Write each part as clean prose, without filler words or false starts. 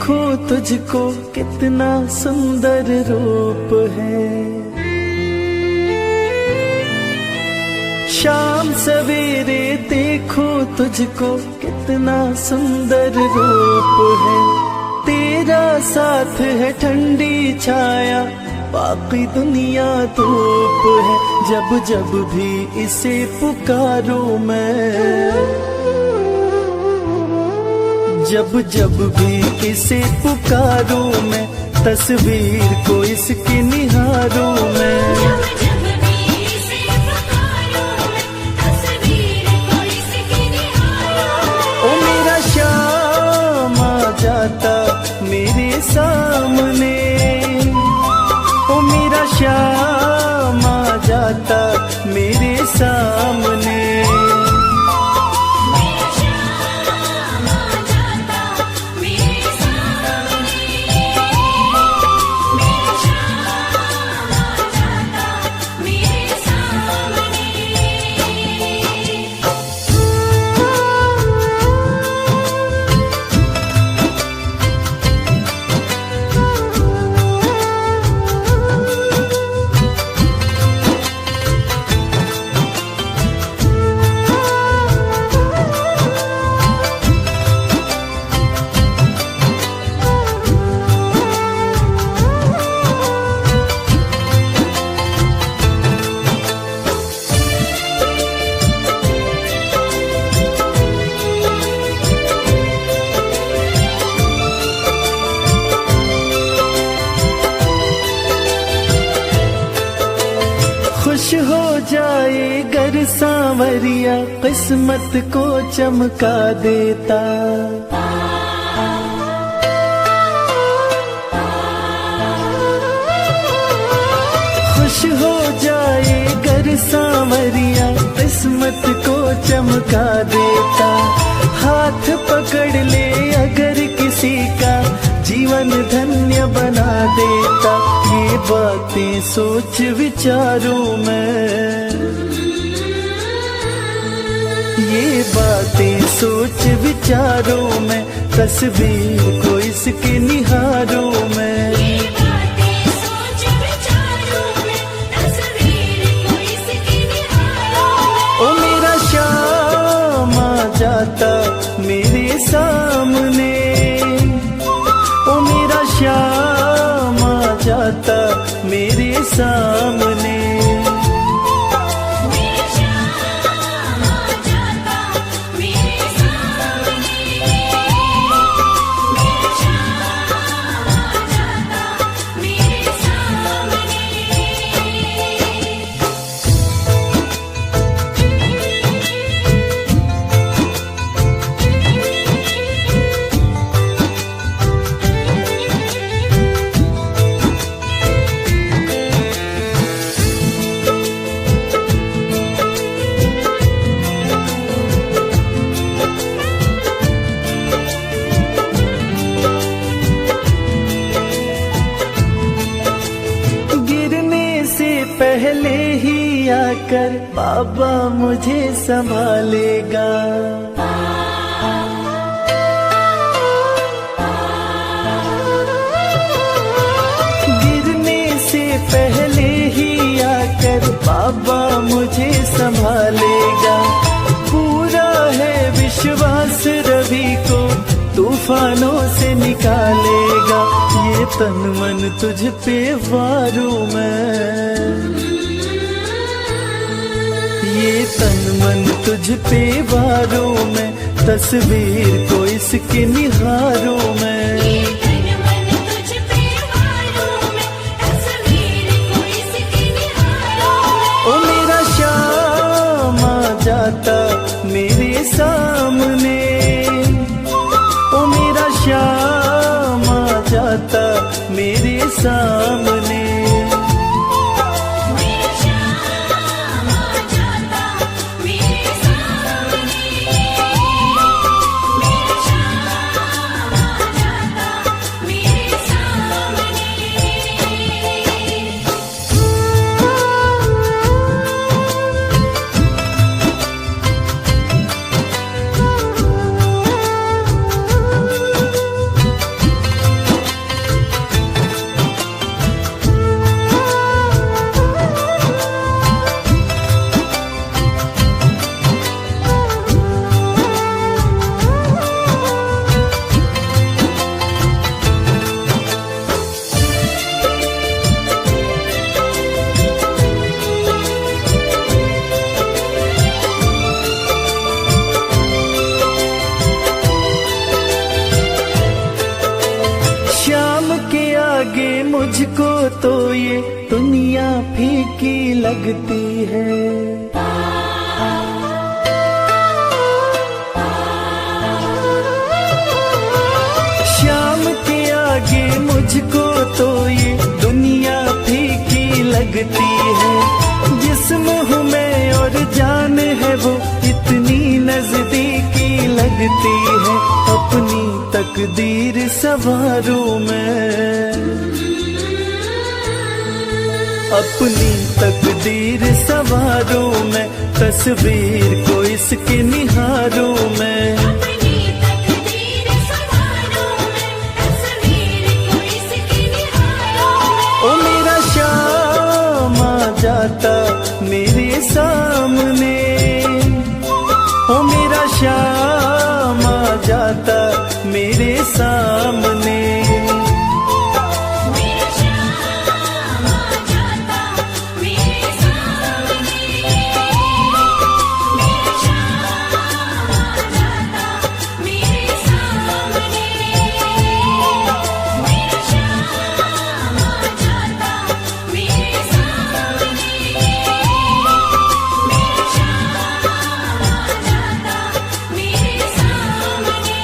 देखो तुझको कितना सुंदर रूप है। शाम सवेरे देखो तुझको कितना सुंदर रूप है। तेरा साथ है ठंडी छाया, बाकी दुनिया धूप है। जब जब भी इसे पुकारूं मैं, जब जब भी इसे पुकारूं मैं, तस्वीर को इसकी निहारूं मैं। ओ मेरा शाम आ जाता मेरे सामने, ओ मेरा शाम आ जाता मेरे सामने। खुश हो जाए गर सांवरिया, किस्मत को चमका देता। खुश हो जाए गर सांवरिया, किस्मत को चमका देता। हाथ पकड़ ले अगर किसी का, जीवन धन्य बना देता। ये बातें सोच विचारूं मैं, ये बातें सोच विचारूं मैं, तस्वीर को इसकी निहारूं मैं। ओ मेरा शाम आ जाता मेरे सामने, ओ मेरा शाम आ जाता मेरे सामने। पहले ही आकर बाबा मुझे संभालेगा। गिरने से पहले ही आकर बाबा मुझे संभालेगा। पूरा है विश्वास रवि को तूफानों से निकालेगा। ये तन मन तुझ पे वारूं मैं, ये तन मन तुझ पे वारूं मैं, तस्वीर को इसकी निहारूं मैं। ओ मेरा शाम आ जाता मेरे सामने, ओ मेरा शाम आ जाता मेरे सामने। फीकी लगती है। शाम के आगे मुझको तो ये दुनिया फीकी लगती है। जिस्म हूँ मैं और जान है वो इतनी नजदीकी लगती है। अपनी तकदीर संवारूं मैं, अपनी तकदीर संवारूं मैं, तस्वीर को इसकी निहारूं मैं। अपनी तकदीर संवारूं मैं, तस्वीर को इसकी निहारूं मैं। ओ मेरा शाम आ जाता मेरे सामने, ओ मेरा शाम आ जाता मेरे सामने। मेरा शाम आ जाता मेरे सामने, मेरा शाम आ जाता मेरे सामने, मेरा शाम आ जाता मेरे सामने, मेरा शाम आ जाता मेरे सामने।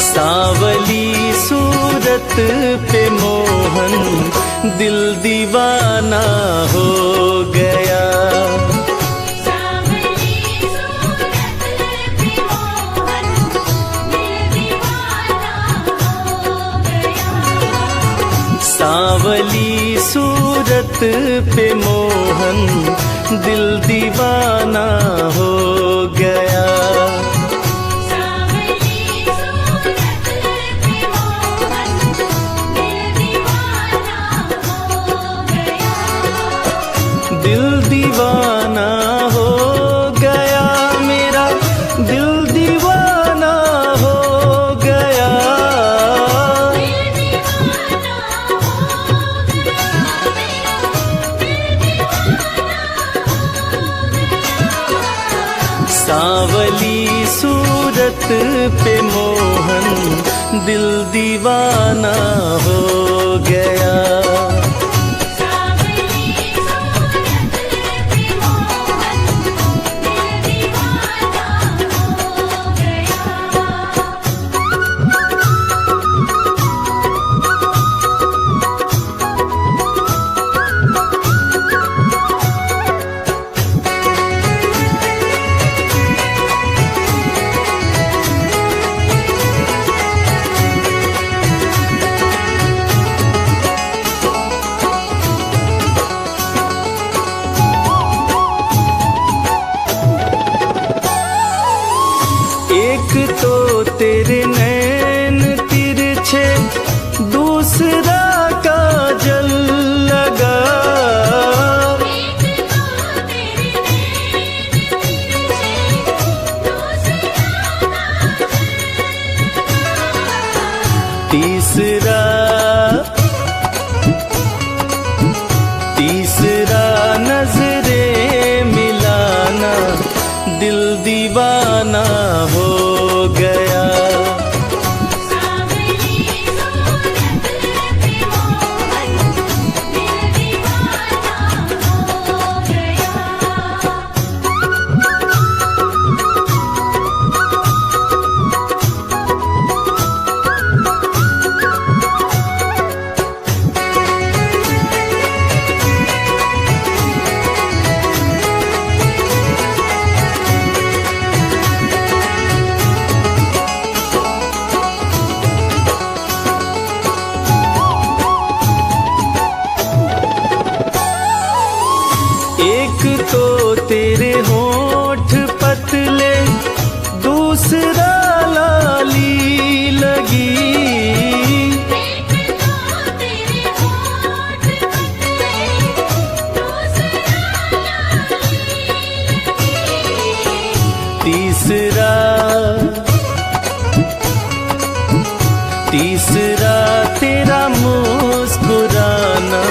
सांवली सूरत पे मोहन दिल दीवाना हो गया। सांवली सूरत पे मोहन दिल दीवाना हो गया। सांवली सूरत पे मोहन दिल दीवाना हो गया। दिल दीवाना हो गया, मेरा दिल दीवाना हो गया। सांवली सूरत पे मोहन दिल दीवाना हो गया। एक तो तेरे नैन तिरछे, दूसरा काजल लगा। तीसरा तीसरा नजरे मिलाना दिल दीवाना हो गया। तीसरा तीसरा तेरा मुस्कुराना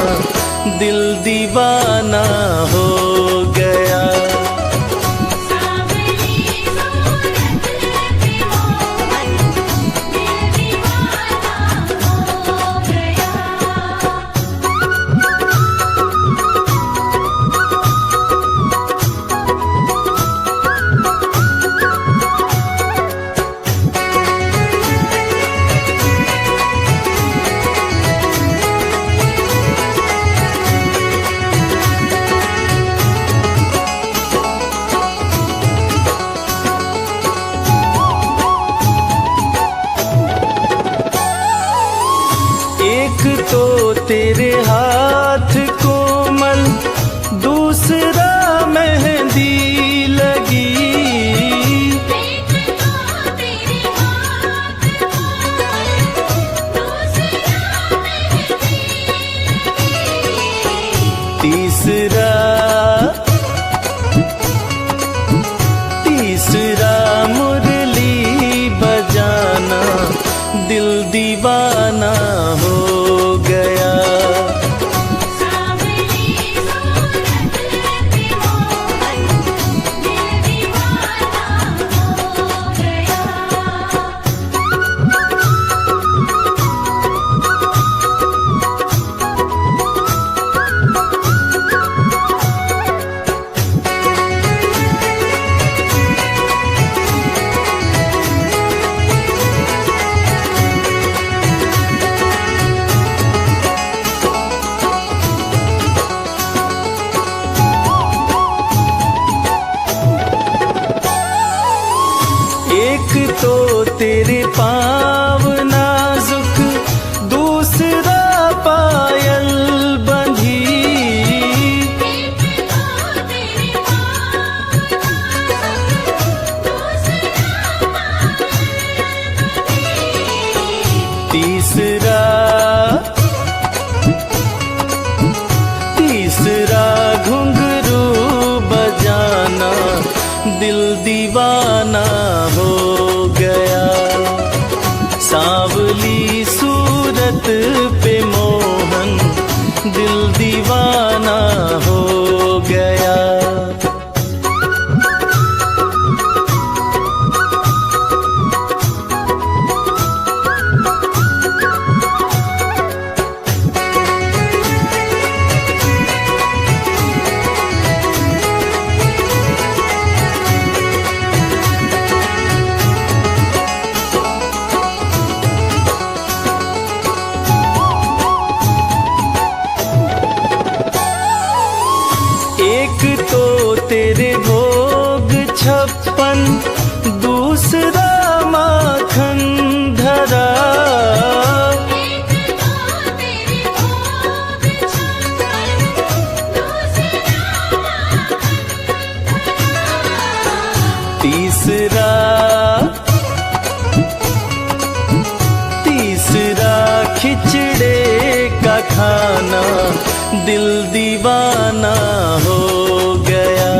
दिल दीवाना हो गया। सावली सूरत पे मोहन दिल दीवाना हो गया। एक तो तेरे हाथ कोमल, दूसरा मेहंदी लगी। एक तो तेरे हाथ कोमल, दूसरा मेहंदी लगी। तीसरा तीसरा मुरली बजाना दिल दीवाना हो गया। सावली सूरत पे मोहन दिल दीवाना हो गया। एक तो तेरे पाँव नाजुक, दूसरा पायल बंधी। एक तो तेरे पाँव दूसरा तीसरा तीसरा घुंघरू बजाना दिल दीवाना हो गया। सांवली सूरत पे मोहन दिल दीवाना हो गया। एक तो तेरे भोग 56, दूसरा माखन धरा। एक तो तेरे भोग 56, दूसरा तीसरा तीसरा खिचड़े का खाना दिल दीवाना हो गया।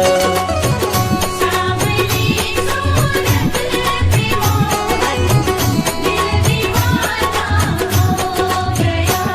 सावली सूरत पे मोहन दिल दीवाना हो गया।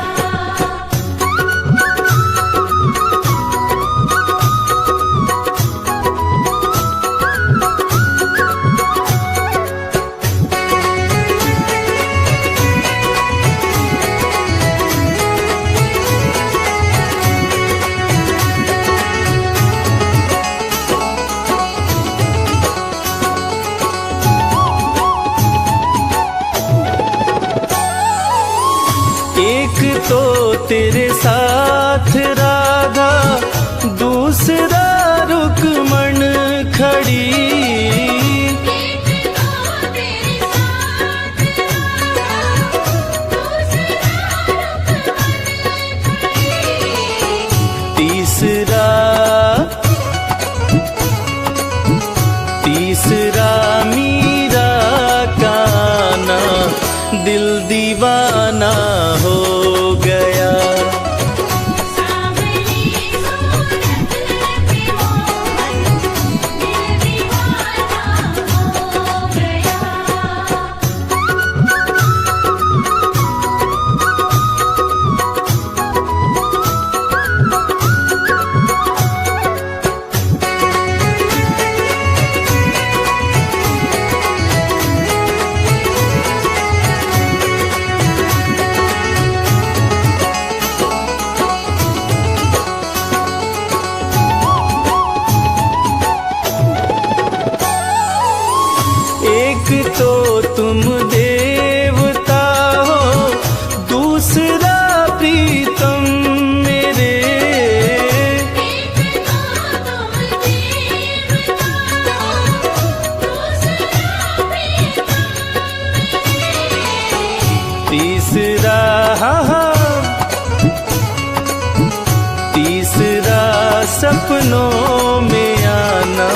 सपनों में आना,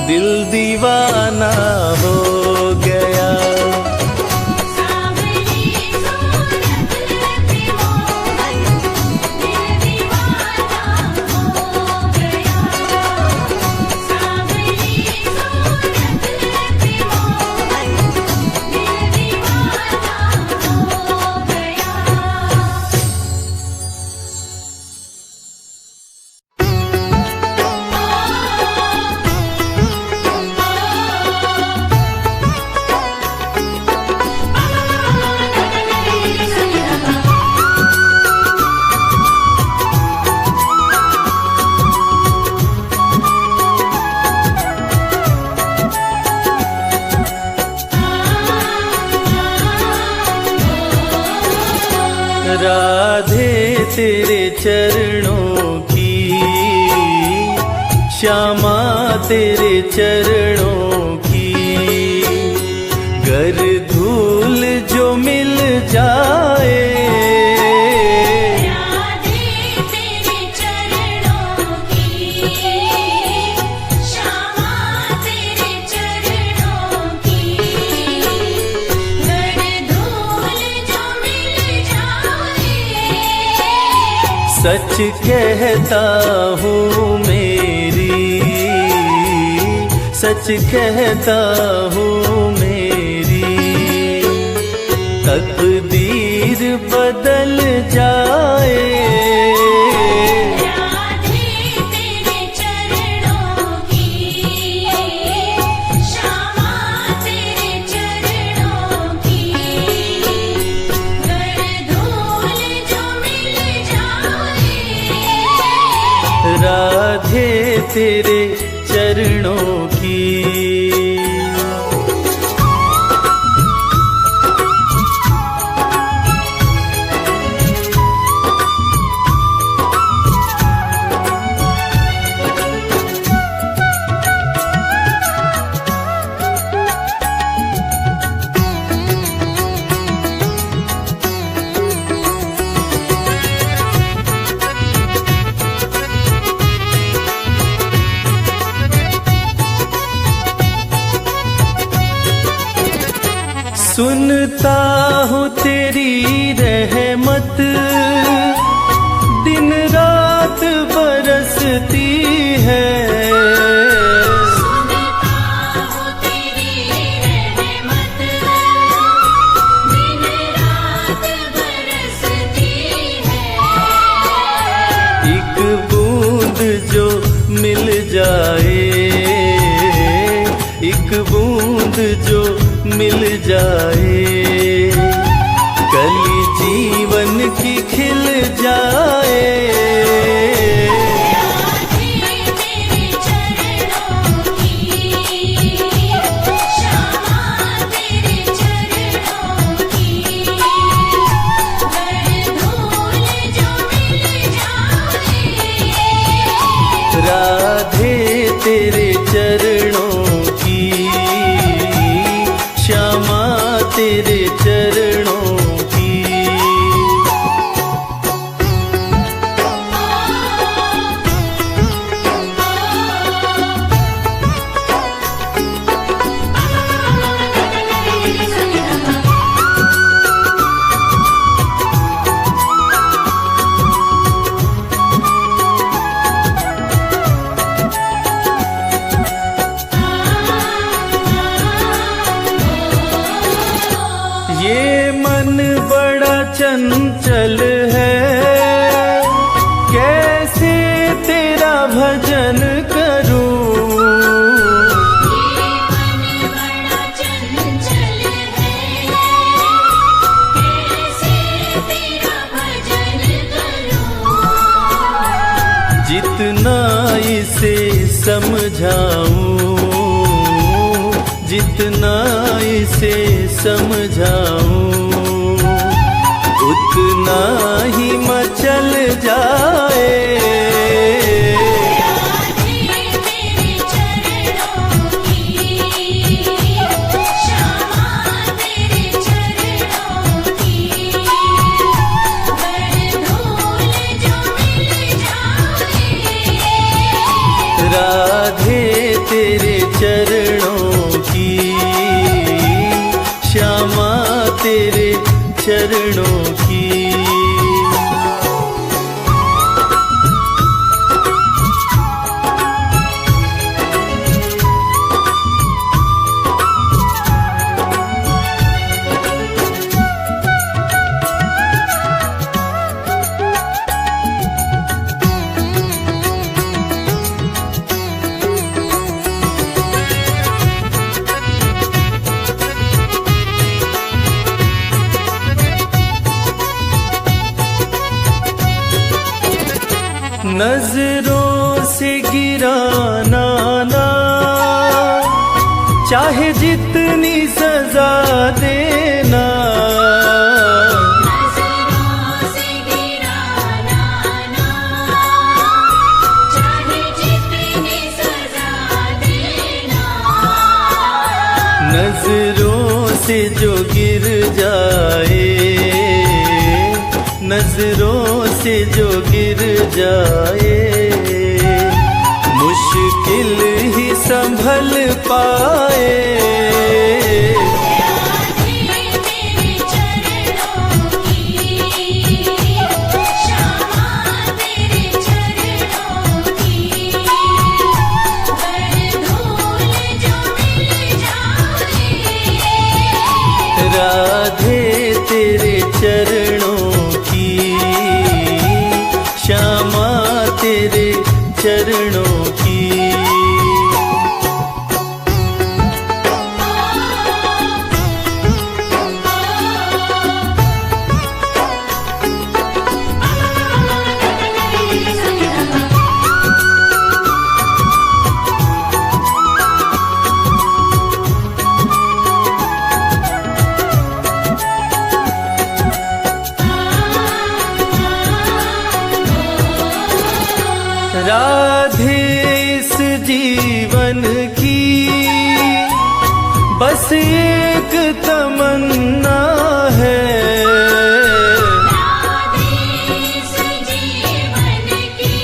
दिल दीवाना हो गया। सांवली सूरत पे मोहन, दिल दीवाना हो गया। सांवली सूरत पे मोहन, दिल दीवाना हो गया। राधे तेरे चरणों की, श्यामा तेरे चरणों की, गर धूल जो मिल जाए। राधे तेरे चरणों की, श्यामा तेरे चरणों की, गर धूल जो मिल जाए। सच कहता हूँ मेरी, सच कहता हूँ मेरी, तकदीर बदल जाए। राधे तेरे चरणों की, श्यामा तेरे चरणों की, गर धूल जो मिल जाए। राधे तेरे चरणों की। सुनता हूँ तेरी रहमत, दिन रात बरसती है। सुनता हूँ तेरी रहमत, दिन रात बरसती है। एक बूंद जो मिल जाए, एक बूंद जो मिल जाए, कली जीवन की खिल जाए। राधे तेरे चरणों की, श्यामा तेरे चरणों की, गर धूल जो मिल जाए। राधे तेरे चरणों की, श्यामा तेरे चरणों की। ये मन बड़ा चंचल है, कैसे तेरा भजन करूं। ये मन बड़ा चंचल है, कैसे तेरा भजन करूं। जितना इसे समझाऊं, जितना इसे समझाऊं, उतना ही मचल जाए। राधे तेरे चरणों की, श्यामा तेरे चरणों की, गर धूल जो मिल जाए। चाहे जितनी सजा देना, नजरों से गिराना ना, चाहे जितनी सजा देना, नजरों से जो गिर जाए, नजरों से जो गिर जाए, मुश्किल ही संभल पाए। राधे तेरे चरणों की, श्यामा तेरे चरणों की, कर धूल जो मिल जाए। राधे तेरे चरणों की, श्यामा तेरे चरणों की। राधे इस जीवन की बस एक तमन्ना है, राधे इस जीवन की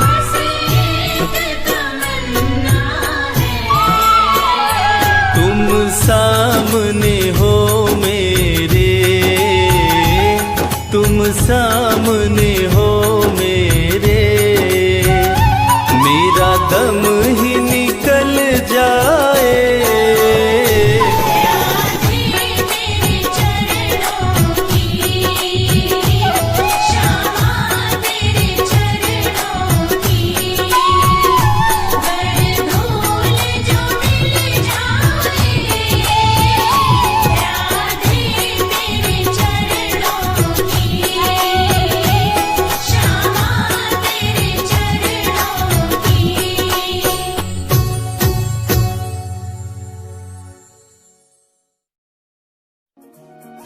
बस एक तमन्ना है। तुम सामने हो मेरे, तुम सामने हो मेरे, मेरा दम ही निकल जाए। राधे तेरे चरणों की, श्यामा तेरे चरणों की, कर धूल जो मिल जाए। राधे तेरे चरणों की, श्यामा तेरे चरणों की।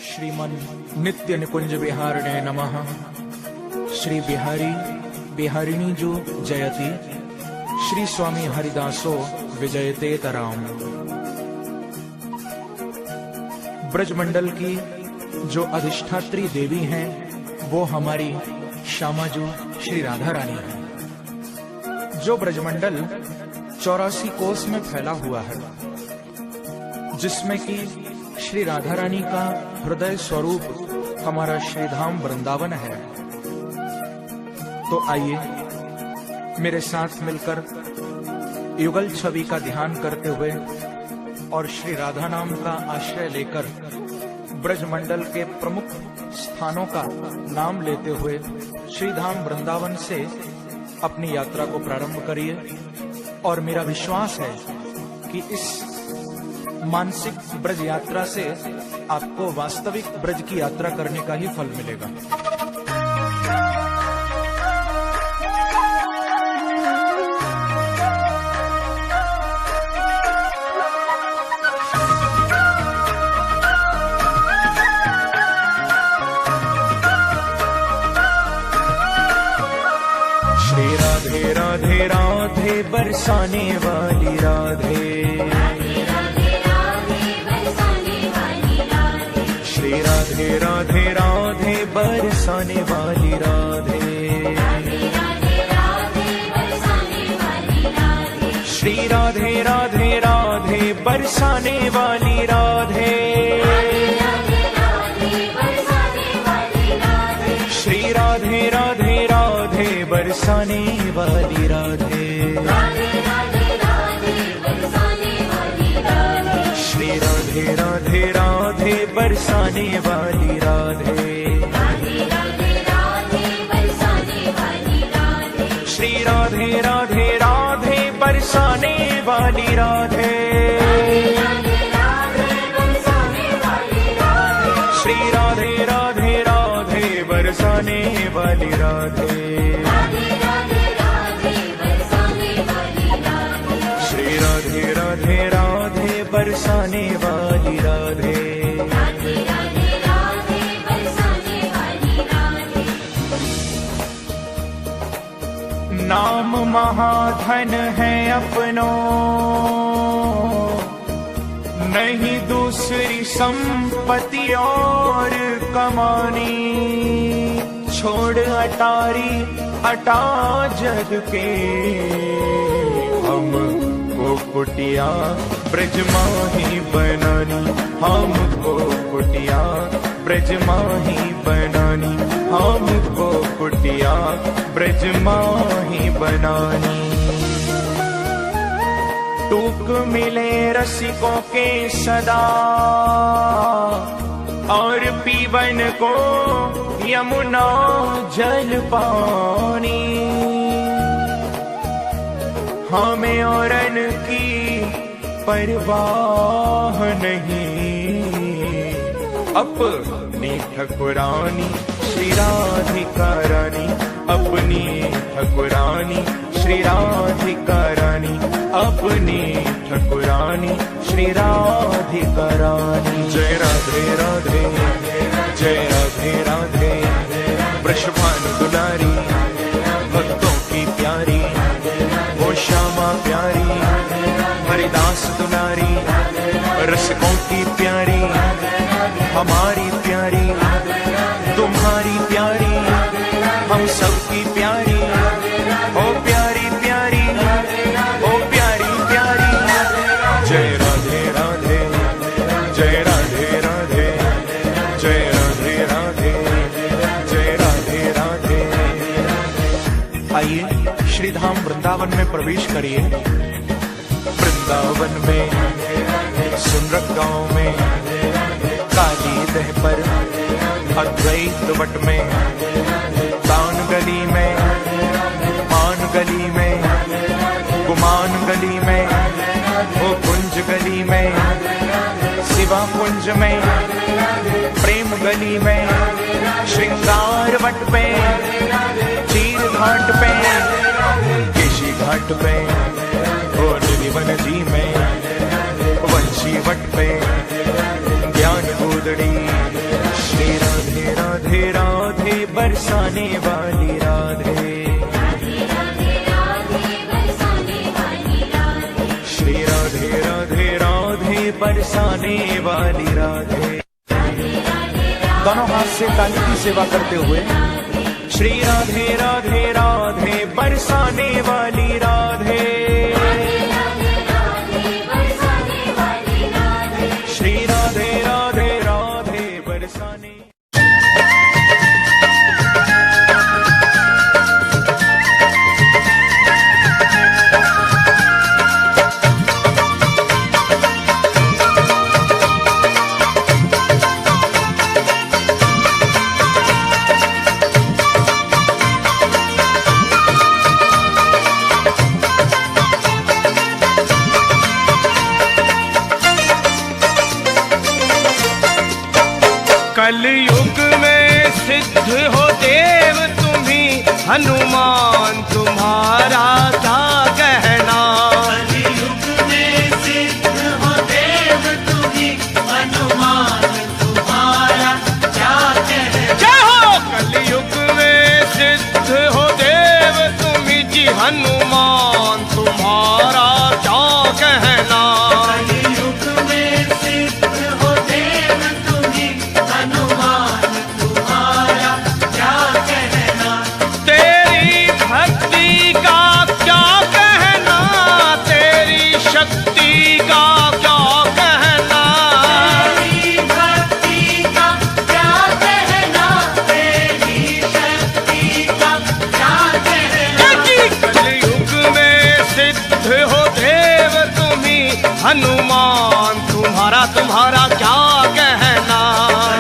श्रीमन नित्य निकुंज विहारिणे नमः। श्री बिहारी बिहारिणी जो जयति, श्री स्वामी हरिदासो विजयते तराम। ब्रजमंडल की जो अधिष्ठात्री देवी हैं वो हमारी श्यामाजू श्री राधा रानी है। जो ब्रजमंडल 84 कोस में फैला हुआ है, जिसमें कि श्री राधा रानी का हृदय स्वरूप हमारा श्रीधाम वृंदावन है। तो आइए मेरे साथ मिलकर युगल छवि का ध्यान करते हुए और श्री राधा नाम का आश्रय लेकर ब्रजमंडल के प्रमुख स्थानों का नाम लेते हुए श्रीधाम वृंदावन से अपनी यात्रा को प्रारंभ करिए। और मेरा विश्वास है कि इस मानसिक ब्रज यात्रा से आपको वास्तविक ब्रज की यात्रा करने का ही फल मिलेगा। श्री राधे राधे राधे बरसाने वाली राधे, श्री राधे राधे राधे बरसाने वाली राधे, श्री राधे राधे राधे बरसाने वाली राधे, श्री राधे राधे राधे बरसाने वाली राधे, श्री राधे राधे राधे बरसाने वाली राधे, श्री राधे राधे राधे बरसाने वाली राधे, श्री राधे राधे राधे बरसाने वाली राधे, श्री राधे बरसाने वाली राधे। राधे राधे राधे बरसाने वाली राधे। नाम महाधन है अपनो, नहीं दूसरी संपत्ति और कमानी। छोड़ अटारी अटा जग के, हमको कुटिया ब्रज माही बनानी। हमको कुटिया ब्रज माही बनानी। हमको कुटिया ब्रज माही बनानी। टूक मिले रसिकों के सदा, और पीवन को यमुना जल पानी। हमें औरन की परवाह नहीं, अपनी ठकुरानी श्री राधिका रानी। अपनी ठकुरानी श्री राधिका रानी। अपनी ठकुरानी श्री राधिका रानी। जय राधे राधे, जय राधे राधे। वृषभानु दुलारी, भक्तों की प्यारी, वो श्यामा प्यारी। हरिदास दुलारी, रसिकों की प्यारी, हमारी प्यारी, तुम्हारी प्यारी, हम सबकी प्यारी। ओ प्यारी प्यारी, ओ प्यारी प्यारी। जय राधे राधे, जय राधे राधे, जय राधे राधे, जय राधे राधे। आइए श्री धाम वृंदावन में प्रवेश करिए। वृंदावन में सुंदर गांव में, काली दह पर, अद्वैत वट में, तान गली में, मान गली में, गुमान गली में, ओ कुंज गली में, शिवा कुंज में, प्रेम गली में, श्रृंगार वट पे, चीर घाट पे, केशी घाट पे, ओ निधिवन जी में, वंशी वट पे, ज्ञान गोदड़ी। श्री राधे राधे राधे बरसाने वाली राधे। राधे राधे राधे बरसाने वाली राधे। श्री राधे राधे राधे बरसाने वाली राधे। दोनों हाथ से काली की सेवा करते हुए श्री राधे राधे राधे बरसाने वाली राधे। श्री राधे राधे राधे बरसाने। कलयुग में सिद्ध हो देव तुम्ही, हनुमान तुम्हारा क्या कहना। कलयुग में सिद्ध हो देव तुम्ही, हनुमान तुम्हारा क्या कहना। जय हो। कलयुग में सिद्ध हो देव तुम्ही जी, हनुमान तुम्हारा क्या कहना। कलयुग में सिद्ध हो देव तुम्ही, हनुमान तुम्हारा क्या कहना। तेरी भक्ति का क्या कहना, तेरी शक्ति का क्या कहना। तेरी भक्ति का क्या कहना, तेरी शक्ति का क्या कहना। कलयुग में सिद्ध हो देव तुम्ही, हनुमान तुम्हारा तुम्हारा क्या कहना।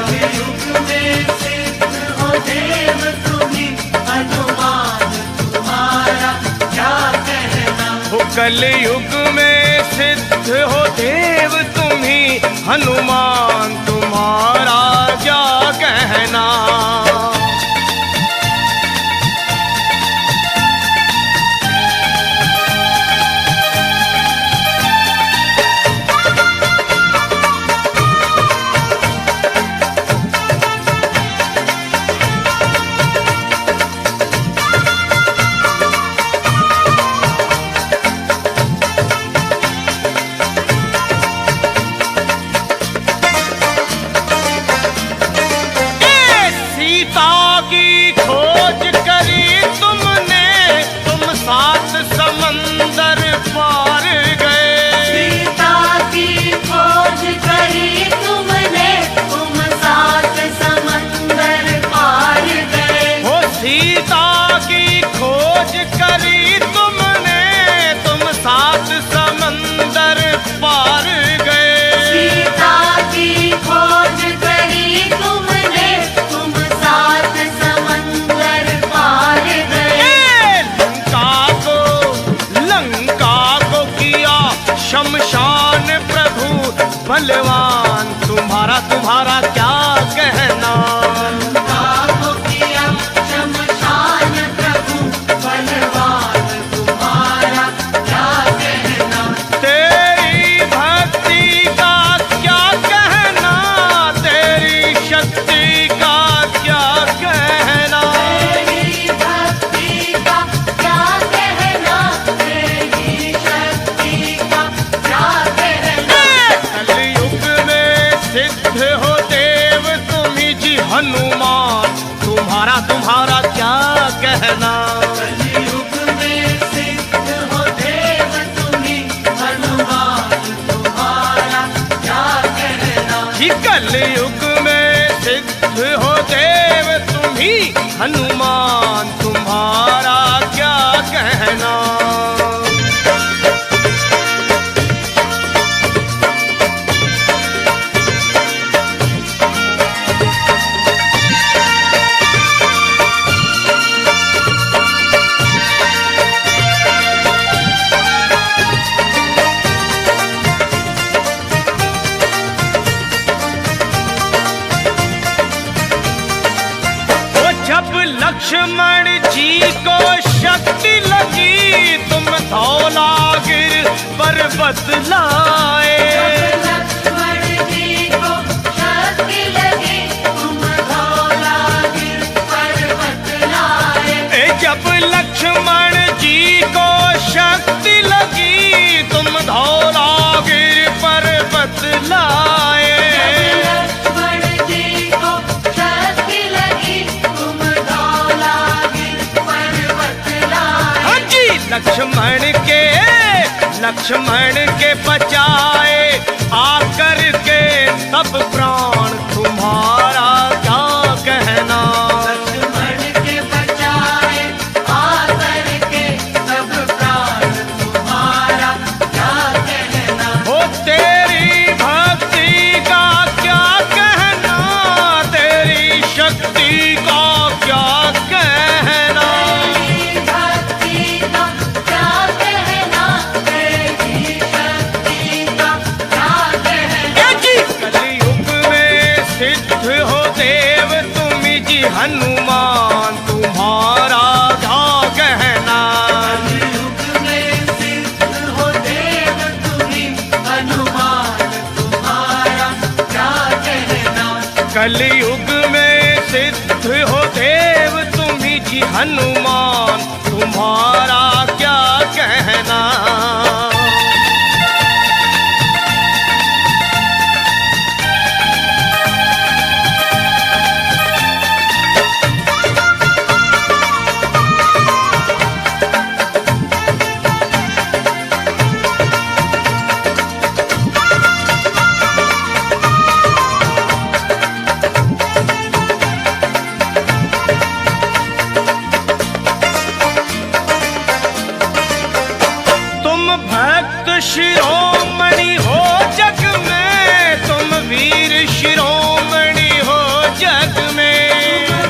कलयुग में सिद्ध हो देव तुम्ही, हनुमान तुम्हारा क्या कहना। हो कलयुग में सिद्ध हो देव तुम्ही, हनुमान तुम्हारा क्या कहना। सात समंदर पार गए। सीता की खोज करी तुमने, तुम सात समंदर पार गए। लंका को किया शमशान प्रभु बलवान, तुम्हारा क्या कहना। आपको किया शमशान प्रभु बलवान, तुम्हारा क्या कहना। तेरी भक्ति का क्या कहना, तेरी शक्ति का क्या कहना। तेरी भक्ति का क्या कहना, तेरी शक्ति का क्या कहना। कलयुग में सिद्ध हो देव तुम्ही जी हनुमान, तुम्हारा क्या कहना। कलयुग में सिद्ध हो देव तुम्ही हनुमान, तुम्हारा क्या कहना। जी कलयुग में सिद्ध हो देव तुम्ही हनुमान, तुम्हारा क्या कहना। जब लक्ष्मण जी को शक्ति लगी, तुम धौलागिर पर्वत लाए। लक्ष्मण जी को शक्ति लगी, तुम धौलागिर पर्वत लाए। जब लक्ष्मण जी को शक्ति लगी, तुम धौलागिर पर्वत लाए। लक्ष्मण जी को शक्ति लगी, तुम धौलागिर पर्वत लाए। हाँ जी, लक्ष्मण के बचाए आकर के तब प्राण, तुम्हारा क्या कहना। लक्ष्मण के बचाए आकर के सब प्राण, तुम्हारा क्या कहना। हो तेरी भक्ति का क्या कहना, तेरी शक्ति का क्या कहना। तेरी भक्ति का क्या कहना, तेरी शक्ति का क्या कहना। जी कलयुग में सिद्ध हो देव तुम्ही जी हनुमान, तुम्हारा क्या कहना। कलयुग में सिद्ध हो देव तुम्ही हनुमान, तुम्हारा क्या कहना। कलयुग में सिद्ध हो देव तुम्ही जी हनुमान, तुम्हारा क्या कहना। तुम भक्त शिरोमणि हो जग में, तुम वीर शिरोमणि हो जग में।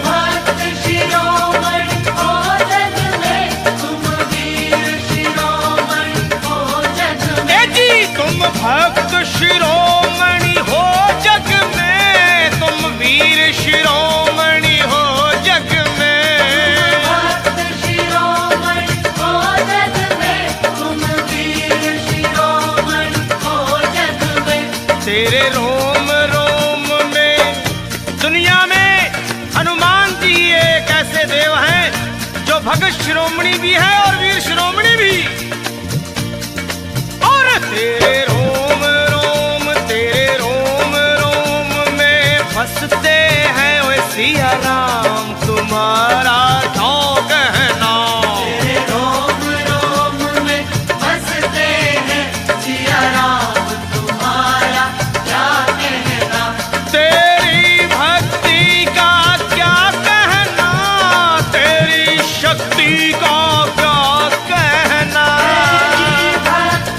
भक्त शिरोमणि हो जग में, तुम वीर शिरोमणि हो जग में। जी तुम भक्त शिरोमणि हो जग में, तुम वीर शिरोमणि हो जग में। भक्त शिरोमणि हो जग में, तुम वीर शिरोमणि हो जग में। तेरे रोम रोम में दुनिया में हनुमान जी एक ऐसे देव हैं जो भगत शिरोमणि भी है और वीर शिरोमणि भी। और तेरे रोम रोम में बसते हैं वो सिया राम, तुम्हारा क्या कहना। तेरे रोम रोम में बसते हैं सिया राम, तुम्हारा क्या कहना। तेरी भक्ति का क्या कहना, तेरी शक्ति का क्या कहना। तेरी भक्ति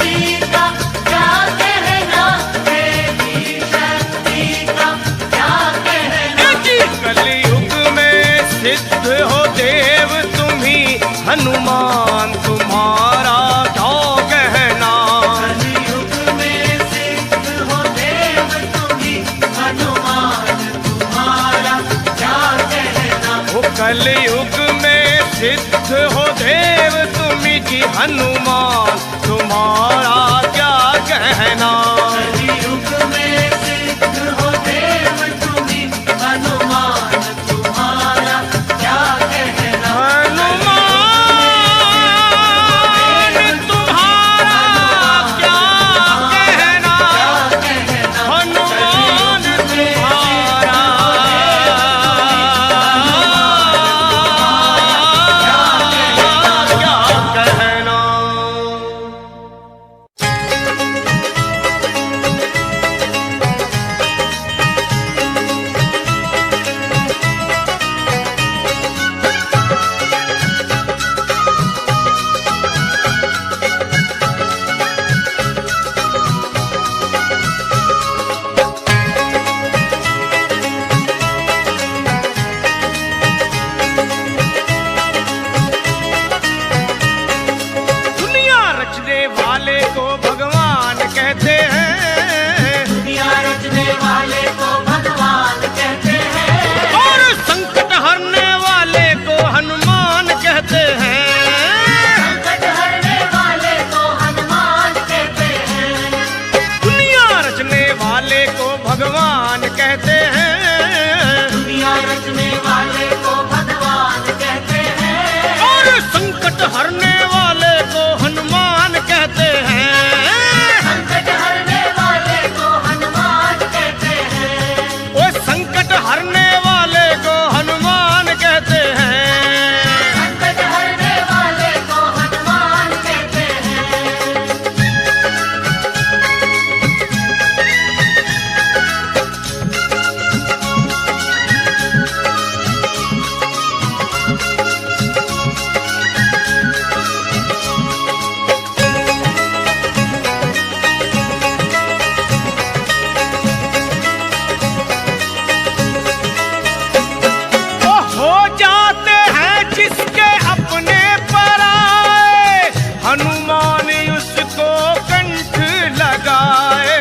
वाले को भगवान कहते हैं, दुनिया रचने वाले को भगवान कहते हैं, और संकट हरने वाले को हनुमान कहते हैं। संकट हरने वाले को हनुमान कहते हैं, दुनिया रचने वाले को भगवान कहते हैं, दुनिया रचने वाले को भगवान कहते हैं, और संकट हरने वाले को हनुमान कहते हैं। संकट हरने वाले को हनुमान कहते हैं, वो संकट हरने वाले को हनुमान कहते हैं। संकट हरने वाले को हनुमान कहते हैं। वो हो जाते हैं जिसके अपने पराए, हनुमान उसको कंठ लगाए।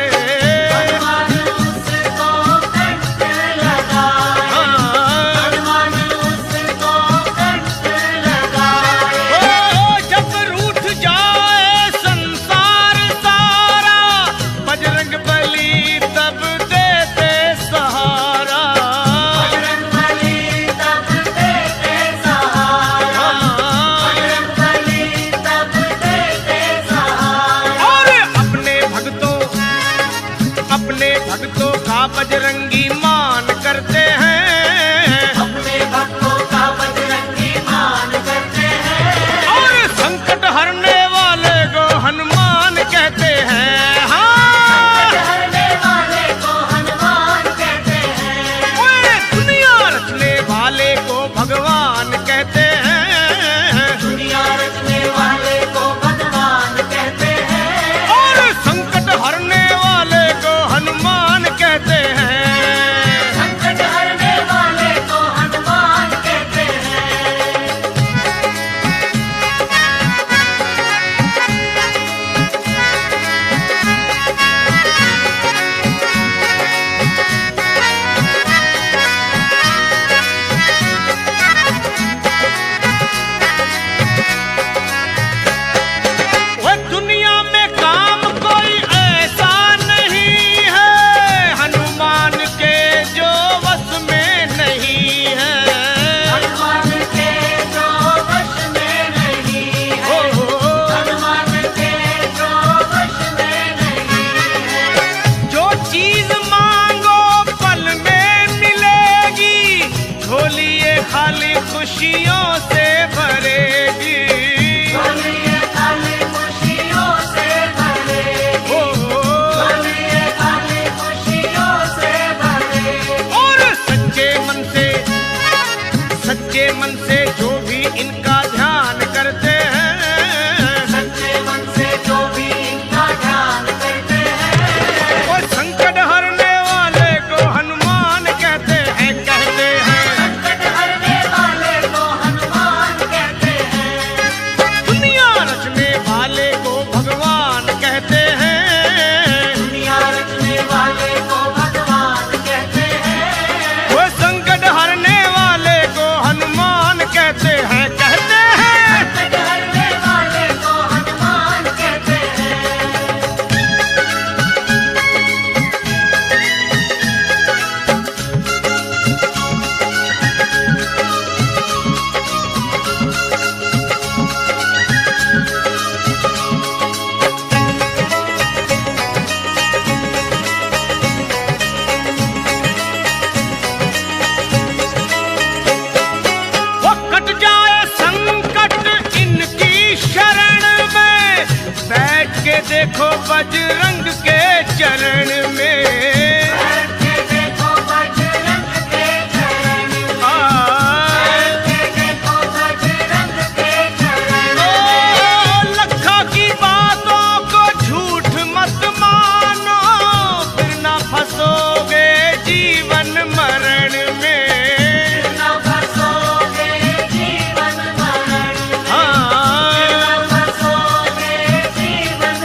हनुमान उसको कंठ लगाए, हाँ। हनुमान उसको कंठ लगाए, ओ जब रूठ जाए संसार सारा, बजरंग बली तब देते सहारा। बजरंगबली तब देते सहारा, बजरंगबली तब देते सहारा, और अपने भक्तों का बजरंगी मान करते हैं, अपने भक्तों का बजरंगी मान करते हैं, और संकट हरने वाले को हनुमान कहते हैं। हाँ, हरने वाले को हनुमान कहते हैं, ओए दुनिया रचने वाले को भगवान कहते हैं, दुनिया रचने वाले को भगवान कहते हैं, और संकट हरने वाले को हनुमान कहते हैं। संकट हरने वाले को हनुमान कहते हैं। वो दुनिया में काम कोई ऐसा नहीं है, हनुमान के जो वश में नहीं है। हनुमान के जो वश में नहीं है, ओ, हनुमान के जो वश में नहीं है, जो चीज मांगो पल में मिलेगी, झोलिए खाली खुशियों से भरेगी। बोलिए खाली खुशियों से भरेगी, ओ, बोलिए खाली खुशियों से भरेगी, और सच्चे मन से जो भी इनका ध्यान करते हैं, सच्चे मन से जो भी इनका ध्यान करते हैं, वो संकट हरने वाले को हनुमान कहते हैं, कहते हैं। संकट हरने वाले को हनुमान कहते हैं, दुनिया रचने वाले को भगवान कहते हैं, दुनिया रचने वाले को भगवान कहते हैं, वो संकट हरने वाले को हनुमान कहते हैं, कहते हैं। संकट हरने वाले को हनुमान कहते हैं। वो कट जाए संकट इनकी शरण में, बैठ के देखो बजरंग के चरण में। बैठ के देखो बजरंग के चरण में, आ, बैठ के देखो बजरंग के चरण ओ, में, लखा की बातों को झूठ मत मानो, फिर ना फंसोगे जीवन मरण में। न फंसोगे जीवन मरण में, हाँ, न फंसोगे जीवन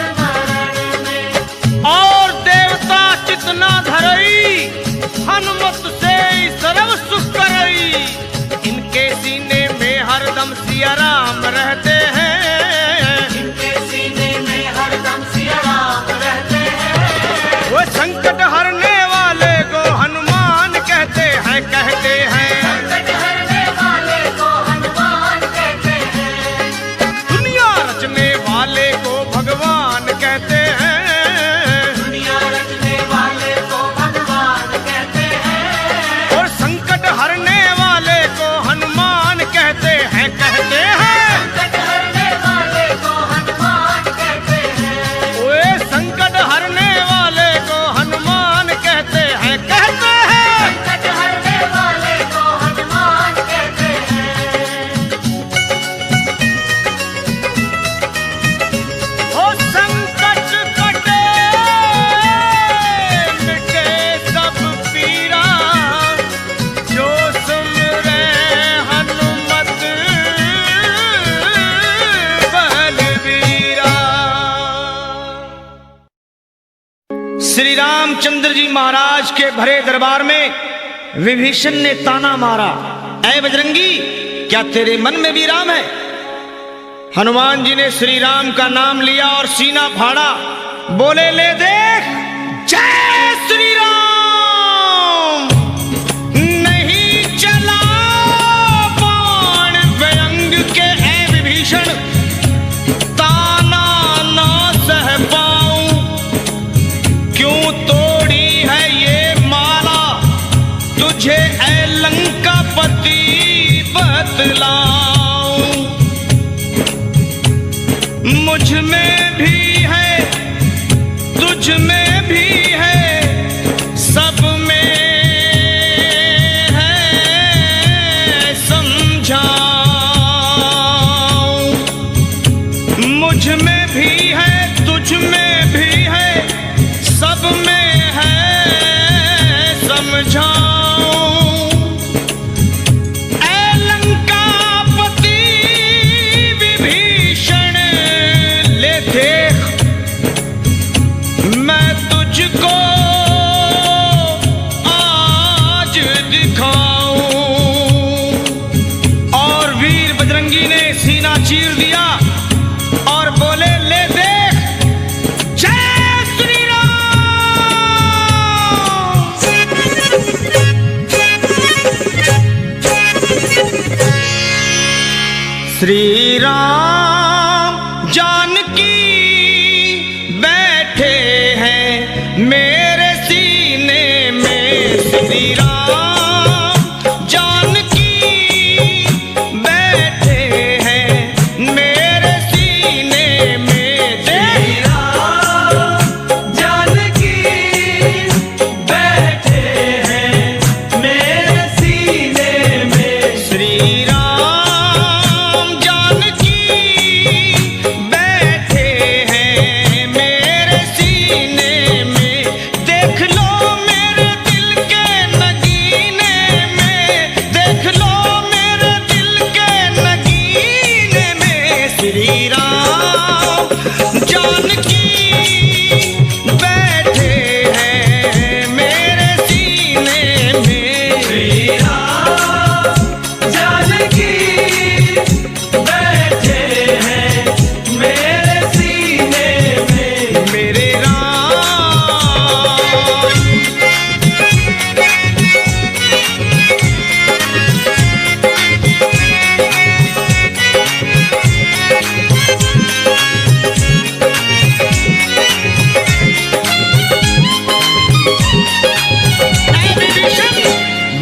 श्री रामचंद्र जी महाराज के भरे दरबार में विभीषण ने ताना मारा, ऐ बजरंगी, क्या तेरे मन में भी राम है? हनुमान जी ने श्री राम का नाम लिया और सीना फाड़ा, बोले, ले देख, जय श्री राम। नहीं चला बाण व्यंग के ऐ विभीषण, ताना ना सह पाऊं, क्यों तोड़ी है ये माला, तुझे ऐ लंकापति बतलाऊं। मुझ में भी है, तुझ में भी है, सब में है, समझाऊं। मुझ में भी है, तुझ में भी है, सब में है, समझाऊं। ऐ लंकापति विभीषण, ले देख, मैं तुझको आज दिखाऊं। और वीर बजरंगी ने सीना चीर दिया और बोले, ले देख, जय श्री राम। श्री राम जानकी बैठे हैं मेरे सीने में, श्री राम जानकी बैठे हैं मेरे सीने में। श्री राम जानकी बैठे हैं मेरे सीने में। श्री राम जानकी बैठे हैं मेरे सीने में। देख लो मेरे दिल के नगीने में, देख लो मेरे दिल के नगीने में। श्री राम जानकी बैठे हैं मेरे सीने में। श्री राम जानकी बैठे हैं मेरे सीने में। मेरे राम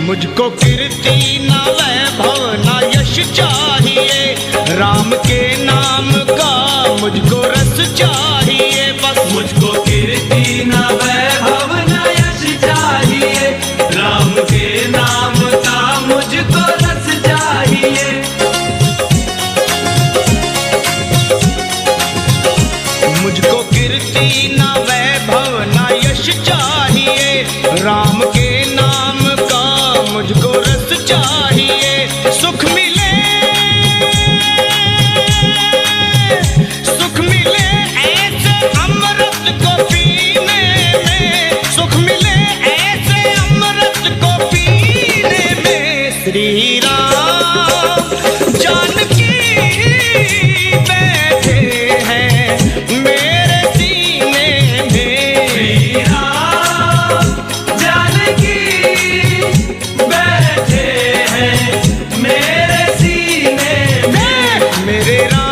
मुझको कीर्ति ना वैभव ना यश चाहिए, राम के नाम का मुझको रस चाहिए। बस मुझको कीर्ति ना वैभव ना यश चाहिए, राम के नाम का मुझको रस चाहिए। मुझको कीर्ति ना वैभव ना यश चाहिए, राम के नाम का मुझको रस चाहिए। सुख मिले, सुख मिले ऐसे अमृत को पीने में, सुख मिले ऐसे अमृत को पीने में। श्री राम जानकी बैठे हैं मेरे सीने में। श्री राम जानकी बैठे हैं मेरे सीने में। मेरे राम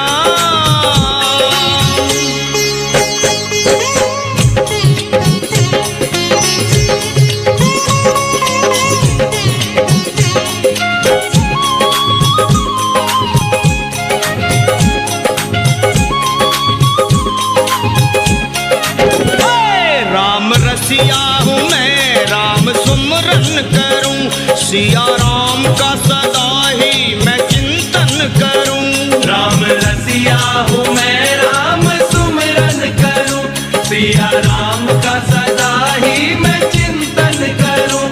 राम रसिया हूँ मैं, राम सुमरन करूं, सिया राम का सदा ही मैं चिंतन करूं। राम रसिया हूँ मैं, राम सुमरन करूं, सिया राम का सदा ही मैं चिंतन करूं।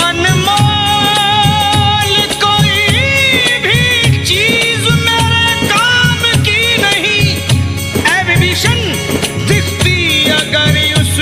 अनमोल कोई भी चीज मेरे काम की नहीं, ऐ विभीषण दिखती अगर उस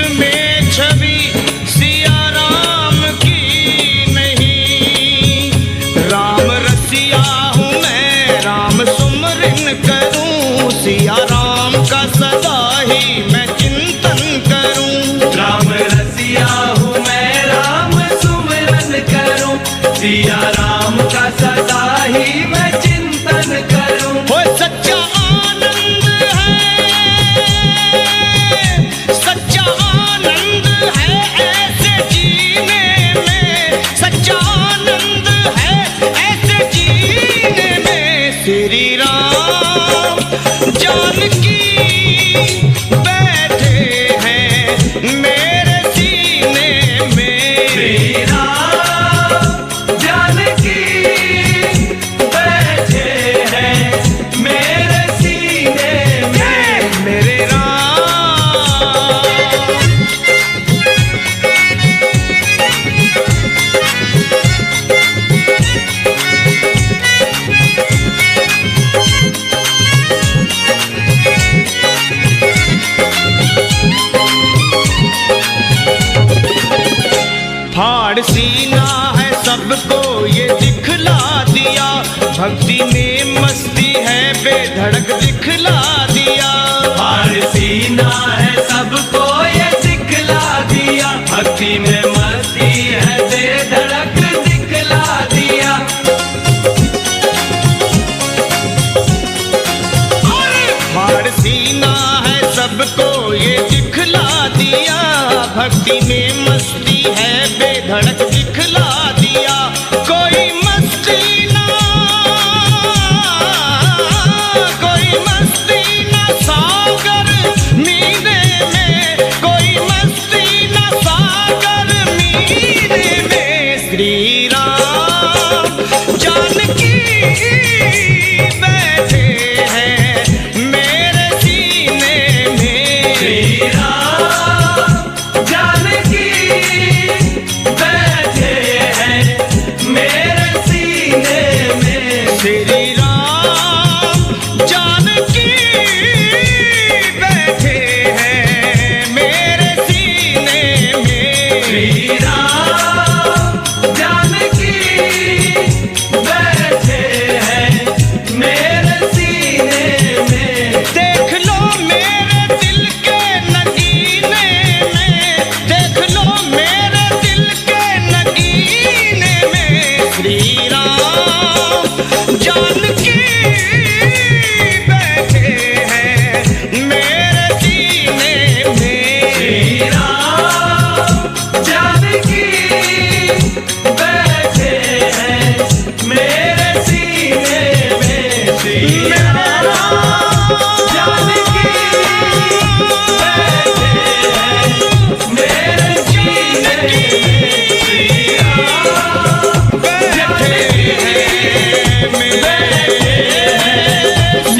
सबको ये दिखला दिया, भक्ति में मस्ती है बेधड़क दिखला दिया। हार सीना है सबको ये दिखला दिया, भक्ति में मस्ती है बेधड़क दिखला दिया। हार सीना है सबको ये दिखला दिया, भक्ति में मस्ती है बेधड़क दिखला दिया। कोई मस्ती ना सागर मीरे में, कोई मस्ती ना सागर मीरे में। श्री राम जानकी बैठे हैं मेरे सीने में। श्री राम जानकी बैठे हैं मेरे सीने में। श्री राम जानकी बैठे हैं मेरे सीने में। श्री राम जानकी बैठे हैं मेरे सीने में। देख लो मेरे दिल के नगीने में, देख लो मेरे दिल के नगीने में। श्री राम जानकी बैठे हैं मेरे सीने में। श्री राम जानकी बैठे हैं मेरे सीने में। श्री राम जानकी बैठे हैं मेरे सीने में। श्री राम बैठे हैं मेरे सीने में।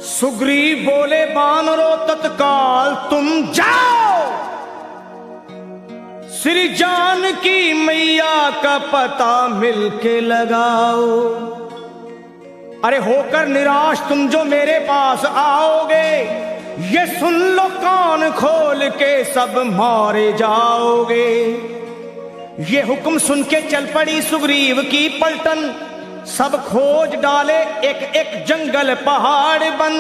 सुग्रीव बोले बानरों तत्काल तुम जाओ, श्री जानकी मैया का पता मिलके लगाओ। अरे होकर निराश तुम जो मेरे पास आओगे, ये सुन लो कान खोल के सब मारे जाओगे। ये हुक्म सुन के चल पड़ी सुग्रीव की पलटन, सब खोज डाले एक एक जंगल पहाड़ बन।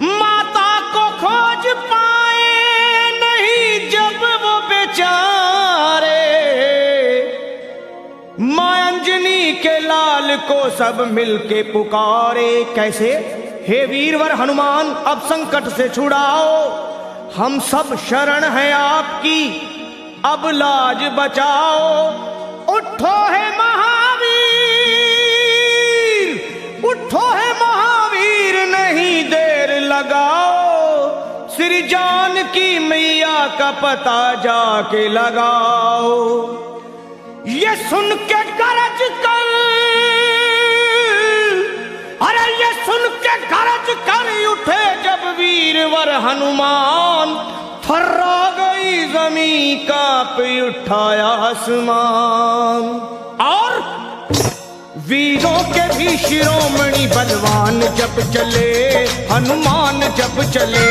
माता को खोज पाए नहीं जब वो बेचारे, मां अंजनी के लाल को सब मिलके पुकारे। कैसे? हे वीरवर हनुमान अब संकट से छुड़ाओ, हम सब शरण हैं आपकी अब लाज बचाओ। उठो है महावीर, उठो है महावीर नहीं देर लगाओ, श्री जानकी मैया का पता जाके लगाओ। ये सुन के गरज कर, अरे ये सुन के गरज कर उठे जब वीरवर हनुमान, फर्रा गई जमीन कांप उठाया आसमान। और वीरों के भी शिरोमणि बलवान जब चले, हनुमान जब चले।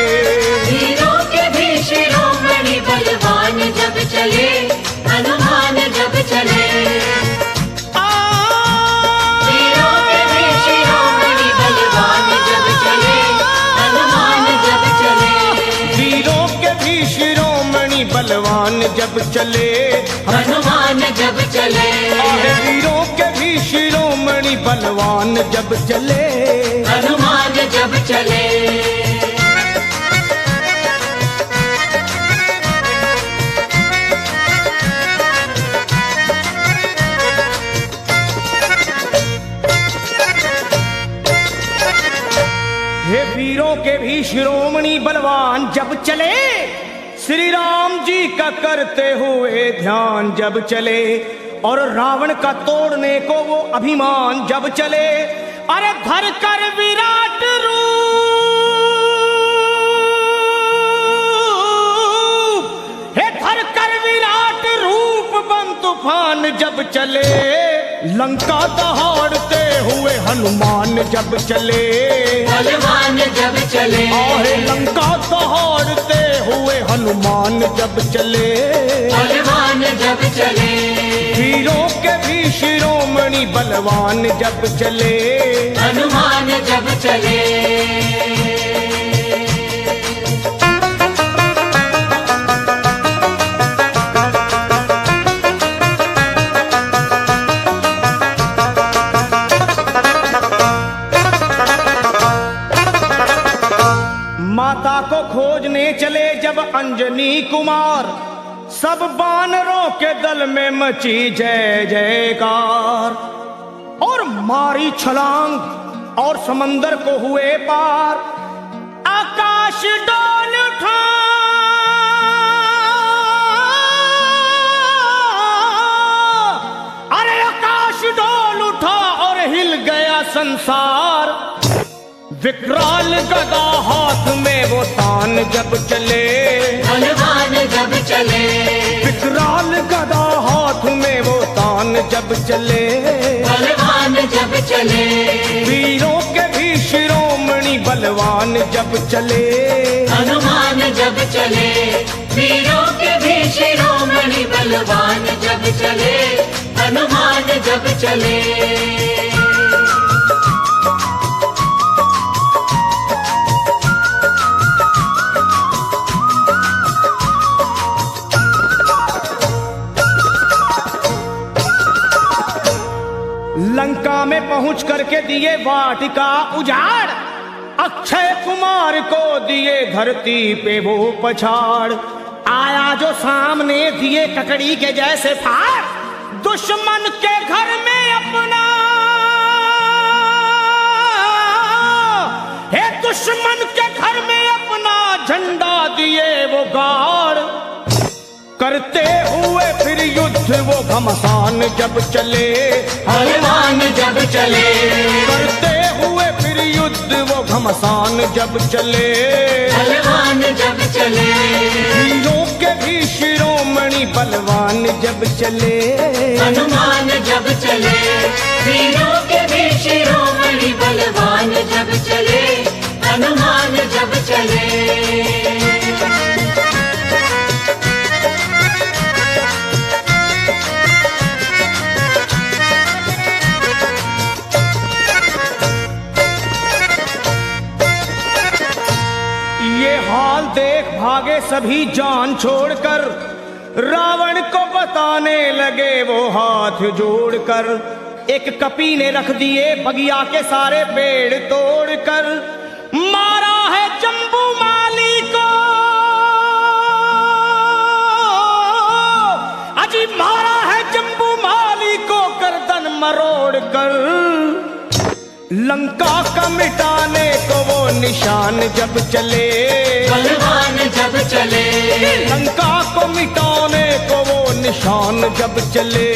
वीरों के भी शिरोमणि बलवान जब चले, हनुमान जब चले। वीरों के भी शिरोमणि बलवान जब चले, हनुमान जब चले। वीरों के भी शिरोमणि बलवान जब चले, हनुमान जब चले, आहे वीरों के भी शिरोमणि बलवान जब चले, हनुमान जब चले। हे वीरों के भी शिरोमणि बलवान जब चले, श्री राम जी का करते हुए ध्यान जब चले, और रावण का तोड़ने को वो अभिमान जब चले, अरे धर कर विराट रूप, हे धर कर विराट रूप बन तूफान जब चले, लंका दहाड़ते हुए हनुमान जब चले, बलवान जब चले, आहे लंका दहाड़ते हुए हनुमान जब चले, बलवान जब चले, वीरों के भी शिरोमणि बलवान जब चले, हनुमान जब चले। माता को खोजने चले जब अंजनी कुमार, सब बानरों के दल में मची जय जयकार, और मारी छलांग और समंदर को हुए पार, आकाश डोल उठा, अरे आकाश डोल उठा और हिल गया संसार, विकराल गदा हाथ में वो तान जब चले, बलवान जब चले, विकराल गदा हाथ में वो तान जब चले, बलवान जब चले, वीरों के भी शिरोमणि बलवान जब चले, हनुमान जब चले, वीरों के भी शिरोमणि बलवान जब चले, हनुमान जब चले। लंका में पहुंच करके दिए वाटिका उजाड़, अक्षय कुमार को दिए धरती पे वो पछाड़, आया जो सामने दिए ककड़ी के जैसे फाड़, दुश्मन के घर में अपना, हे दुश्मन के घर में अपना झंडा दिए वो गाड़, करते हुए फिर युद्ध वो घमसान जब चले, हनुमान जब चले, करते हुए फिर युद्ध वो घमसान जब चले, हनुमान जब चले, वीरों के भी शिरोमणि बलवान जब चले, हनुमान जब चले, वीरों के भी शिरोमणि बलवान जब चले, हनुमान जब चले। हाल देख भागे सभी जान छोड़कर, रावण को बताने लगे वो हाथ जोड़कर, एक कपी ने रख दिए बगिया के सारे पेड़ तोड़कर, मारा है जम्बू माली को, अजी मारा है जम्बू माली को गर्दन मरोड़ कर, लंका का मिटाने को वो निशान जब चले, बलवान जब चले, लंका को मिटाने को वो निशान जब चले,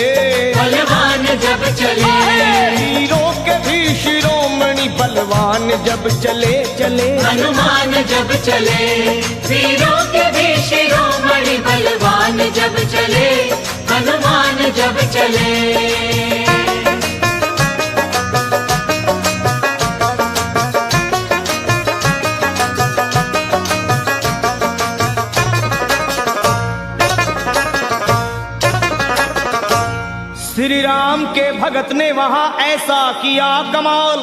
बलवान जब चले, वीरों के भी शिरोमणि बलवान जब चले चले, हनुमान जब चले, वीरों के भी शिरोमणि बलवान जब चले, हनुमान जब चले। श्री राम के भगत ने वहां ऐसा किया कमाल,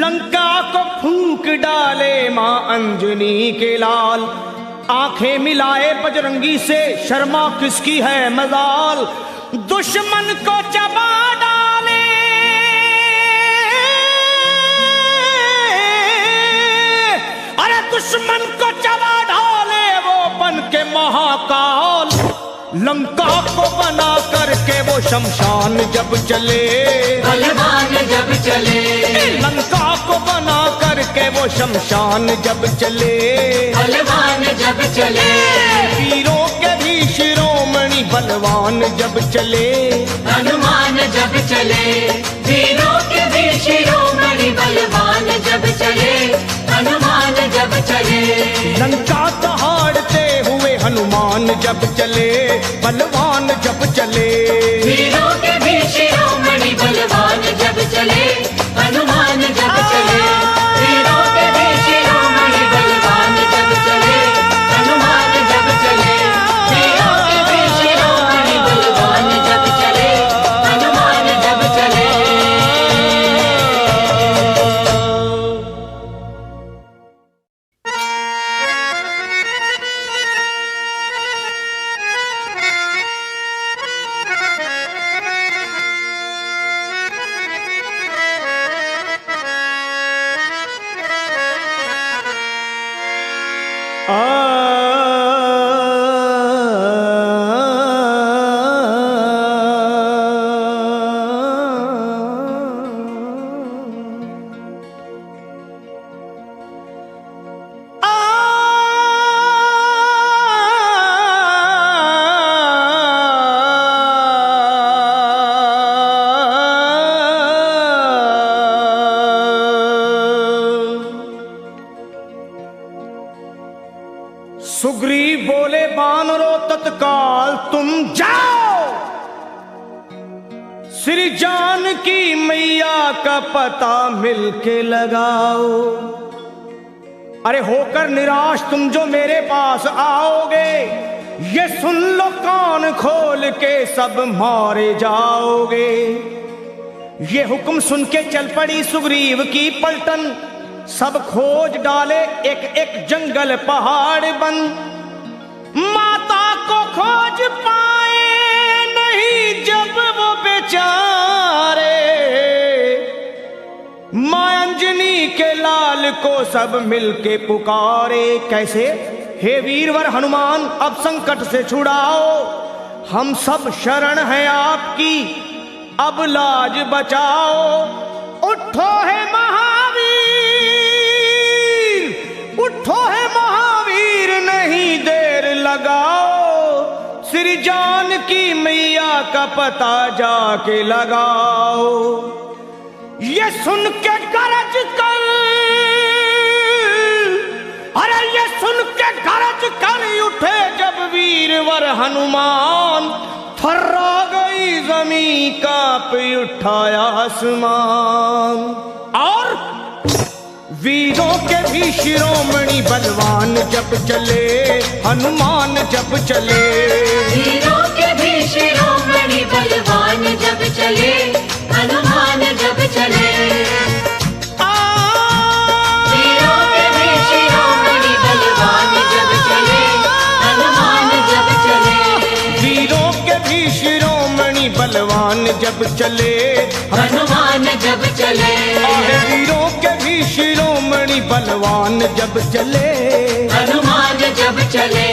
लंका को फूंक डाले मां अंजनी के लाल, आंखें मिलाए बजरंगी से, शर्मा किसकी है मजाल, दुश्मन को चबा डाले अरे दुश्मन को चबा डाले वो बन के महाकाल, लंका को बना करके वो शमशान जब चले, बलवान जब चले, लंका को बना करके वो शमशान जब चले, बलवान जब चले, वीरों के भी शिरोमणि बलवान जब चले, हनुमान जब चले, वीरों के भी शिरोमणि बलवान जब चले, हनुमान जब चले, लंका दहाड़ते हुए हनुमान जब चले, बलवान जब चले, वीरों के भी शिरोमणि बलवान जब चले, हनुमान जब चले, वीरों के भी शिरोमणि बलवान जब चले, हनुमान जब चले, वीरों के भी शिरोमणि बलवान जब चले, हनुमान जब चले। सुग्रीव बोले बानरों तत्काल तुम जाओ, श्री जानकी मैया का पता मिलके लगाओ। अरे होकर निराश तुम जो मेरे पास आओगे, ये सुन लो कान खोल के सब मारे जाओगे। ये हुक्म सुन के चल पड़ी सुग्रीव की पलटन, सब खोज डाले एक एक जंगल पहाड़ बन, माता को खोज पाए नहीं जब वो बेचारे, मां अंजनी के लाल को सब मिलके पुकारे। कैसे? हे वीरवर हनुमान अब संकट से छुड़ाओ, हम सब शरण हैं आपकी, अब लाज बचाओ। उठो है महावीर, उठो है महावीर, नहीं देर लगाओ, श्री जानकी मैया का पता जाके लगाओ। ये सुन के गरज कर, अरे ये सुन के गरज कर उठे जब वीरवर हनुमान, थर्रा गई जमीन कांप उठाया आसमान। और वीरों के भी शिरोमणि बलवान जब चले, हनुमान जब चले, वीरों के भी शिरोमणि बलवान जब चले, हनुमान जब चले, वीरों के भी शिरोमणि बलवान जब चले, हनुमान जब चले, वीरों के भी शिरोमणि बलवान जब चले, हनुमान जब चले, वीरों के भी शिरोमणि बलवान जब चले, हनुमान जब चले।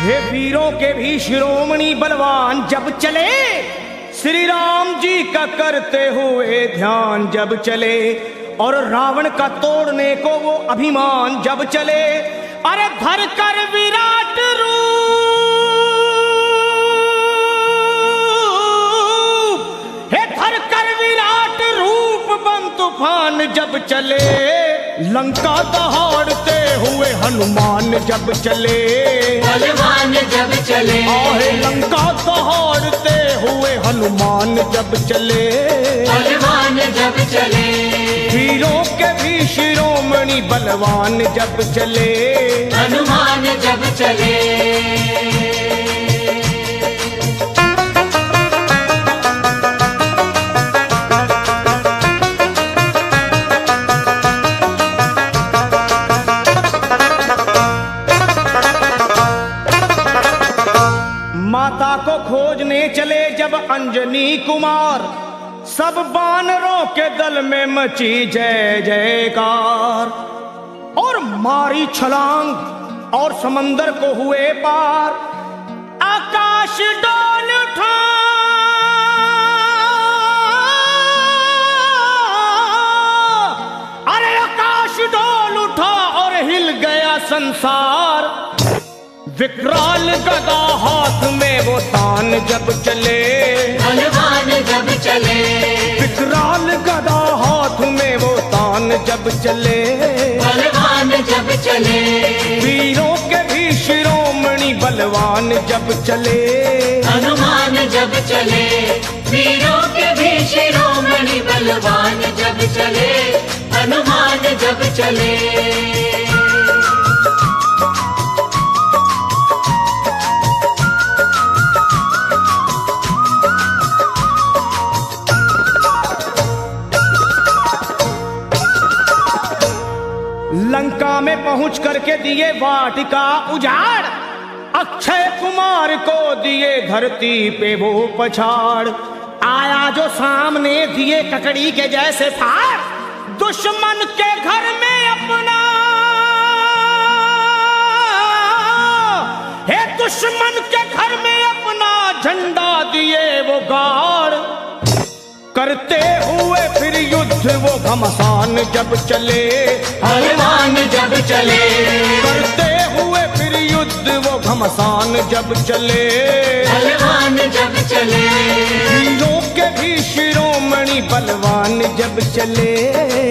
हे वीरों के भी शिरोमणि बलवान जब चले, श्री राम जी का करते हुए ध्यान जब चले, और रावण का तोड़ने को वो अभिमान जब चले, अरे धर कर विराट रूप, हे धर कर विराट रूप बन तूफान जब चले, लंका दहाड़ते हुए हनुमान जब चले, बलवान जब चले, लंका दहाड़ते हुए हनुमान जब चले, बलवान हनुमान जब चले, वीरों के भी शिरोमणि बलवान जब चले, हनुमान जब चले। माता को खोजने चले जब अंजनी कुमार, सब बानरों के दल में मची जय जयकार, और मारी छलांग और समंदर को हुए पार, आकाश डोल उठा, अरे आकाश डोल उठा और हिल गया संसार। विकराल गदा हाथ में वो तान जब चले, हनुमान जब चले, विकराल गदा हाथ में वो तान जब चले, हनुमान जब चले, वीरों के भी शिरोमणि बलवान जब चले, हनुमान जब चले, वीरों के भी शिरोमणि बलवान जब चले, हनुमान जब चले। लंका में पहुंच करके दिए वाटिका उजाड़, अक्षय कुमार को दिए धरती पे वो पछाड़, आया जो सामने दिए ककड़ी के जैसे फाड़, दुश्मन के घर में अपना, हे दुश्मन के घर में अपना झंडा दिए वो गाड़, करते हुए फिर युद्ध वो घमसान जब चले, हनुमान जब चले, करते हुए फिर युद्ध वो घमसान जब चले, हनुमान जब चले, वीरों के भी शिरोमणि बलवान जब चले,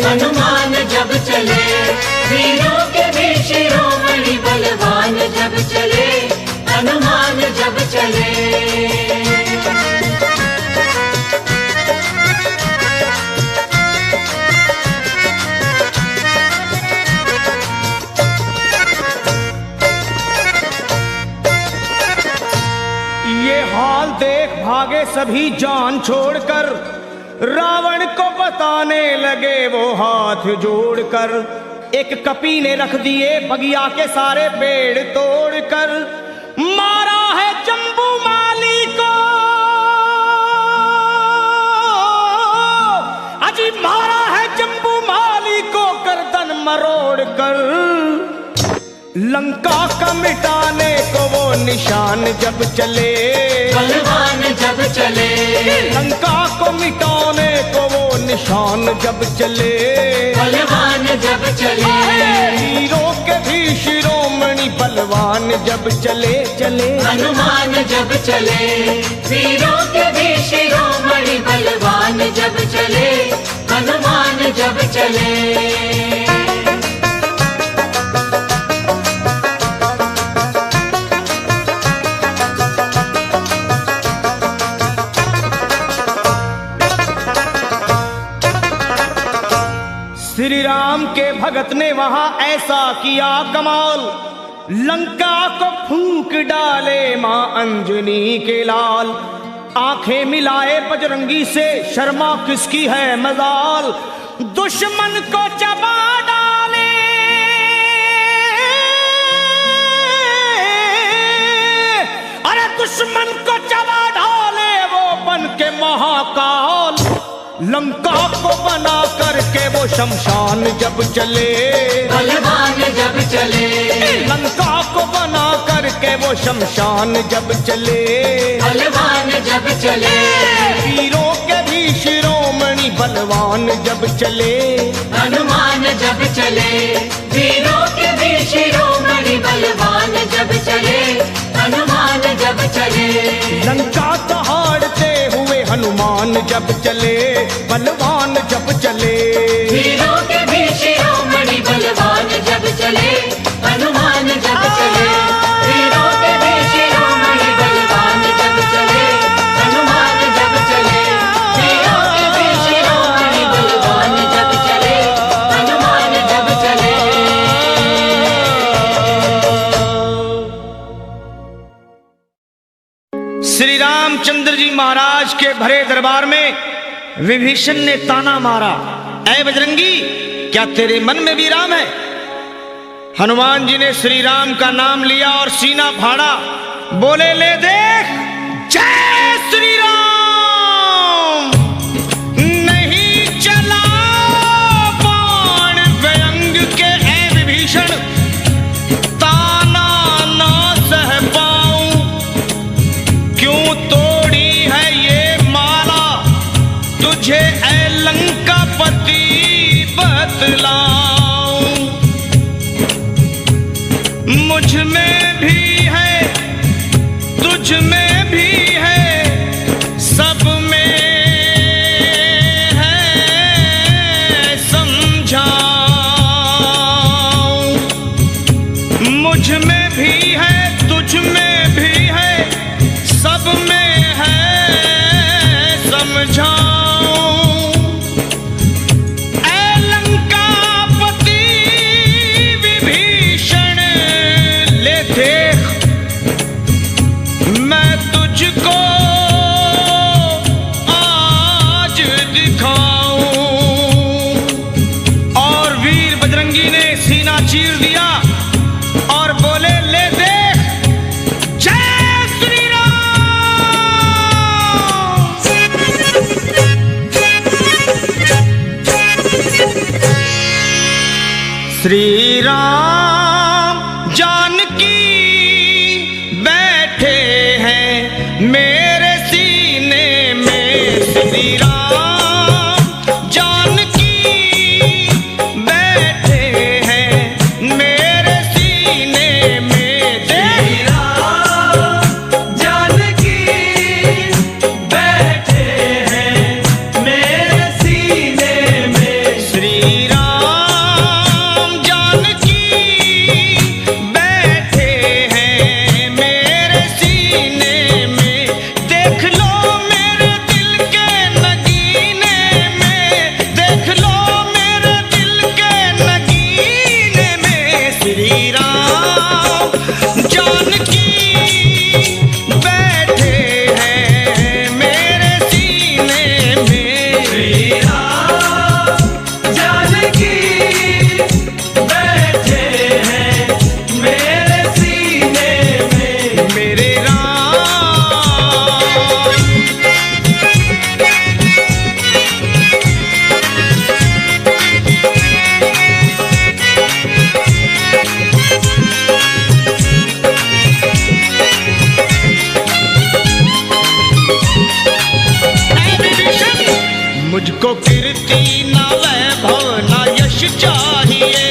हनुमान जब चले, वीरों के भी शिरोमणि बलवान जब चले, हनुमान जब चले। ये हाल देख भागे सभी जान छोड़कर, रावण को बताने लगे वो हाथ जोड़कर, एक कपी ने रख दिए बगिया के सारे पेड़ तोड़कर, मारा है जम्बू माली को, अजी मारा है जम्बू माली को गर्दन मरोड़ कर, लंका का मिटाने को वो निशान जब चले, बलवान जब चले, लंका को मिटाने को वो निशान जब चले, बलवान जब चले, वीरों के भी शिरोमणि बलवान जब चले चले, हनुमान जब चले, वीरों के भी शिरोमणि बलवान जब चले, हनुमान जब चले। श्री राम के भगत ने वहां ऐसा किया कमाल, लंका को फूंक डाले मां अंजनी के लाल, आंखें मिलाए बजरंगी से शर्मा किसकी है मजाल, दुश्मन को चबा डाले, अरे दुश्मन को चबा डाले वो बन के महाकाल, लंका को बना करके वो शमशान जब चले, बलवान जब चले, लंका को बना करके वो शमशान जब चले, बलवान जब चले, वीरों के भी शिरोमणि बलवान जब चले, हनुमान जब चले, वीरों के भी शिरोमणि बलवान जब चले, हनुमान जब चले, लंका दहाड़ते हुए हनुमान जब चले, बलवान जब चले, वीरों के भी शिरोमणि बलवान जब चले, हनुमान जब चले, वीरों के भी शिरोमणि बलवान जब चले, हनुमान जब चले, वीरों के भी शिरोमणि श्री रामचंद्र जी महाराज के भरे दरबार में विभीषण ने ताना मारा, ऐ बजरंगी क्या तेरे मन में भी राम है? हनुमान जी ने श्री राम का नाम लिया और सीना फाड़ा, बोले ले देख जय श्री राम। नहीं चला बाण व्यंग के ऐ विभीषण, ताना ना सह पाऊं, क्यों तोड़ी है ये माला, तुझे ऐ लंकापति बतलाऊं। मुझ में भी है तुझ में भी है, सब में है समझाऊं। मुझ में भी है तुझ में भी है, सब में है समझाऊं। ऐ लंकापति विभीषण ले देख, मैं तुझको आज दिखाऊं। और वीर बजरंगी ने सीना चीर दिया और बोले ले देख जय श्री राम। श्री राम जानकी बैठे हैं मेरे सीने में, श्री राम जानकी बैठे हैं मेरे सीने में। देख जानकी बैठे हैं मेरे सीने में। श्री राम जानकी बैठे हैं मेरे सीने में। देख लो मेरे दिल के नगीने में, देख लो मेरे दिल के नगीने में। श्री राम जानकी बैठे हैं मेरे सीने में। श्री राम जानकी बैठे हैं मेरे सीने में। मेरे राम ऐ विभीषण, मुझको कीर्ति ना वैभव ना यश चाहिए,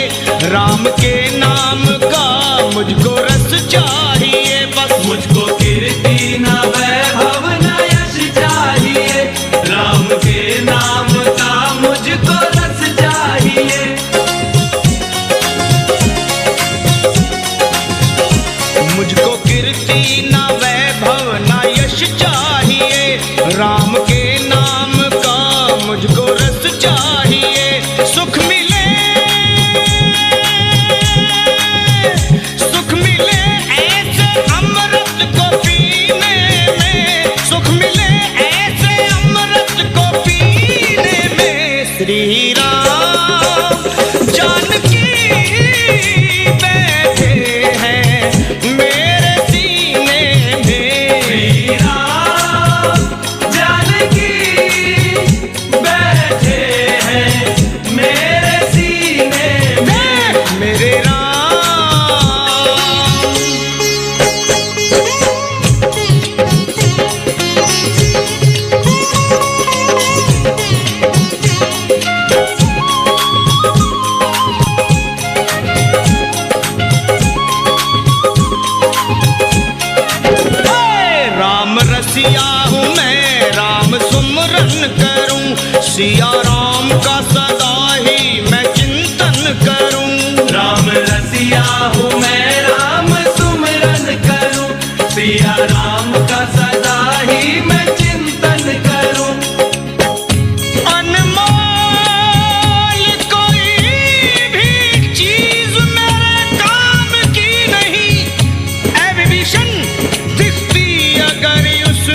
राम के नाम का मुझको रस चाहिए बस। मुझको कीर्ति ना वैभव ना यश चाहिए, राम के नाम का मुझको रस चाहिए। मुझको कीर्ति ना वैभव ना यश चाहिए, राम के नाम का मुझको रस चाहिए। सुख मिले ऐसे अमृत को पीने में, सुख मिले ऐसे अमृत को पीने में। श्री राम जानकी बैठे हैं मेरे सीने में। श्री राम जानकी बैठे हैं मेरे सीने में। मेरे राम राम रसिया हूँ मैं, राम सुमरन करूं, सिया राम का सदा ही मैं चिंतन करूं। राम रसिया हूँ मैं, राम सुमरन करूं, सिया राम का सदा ही मैं चिंतन करूं। अनमोल कोई भी चीज मेरे काम की नहीं, ऐ विभीषण दिखती अगर उस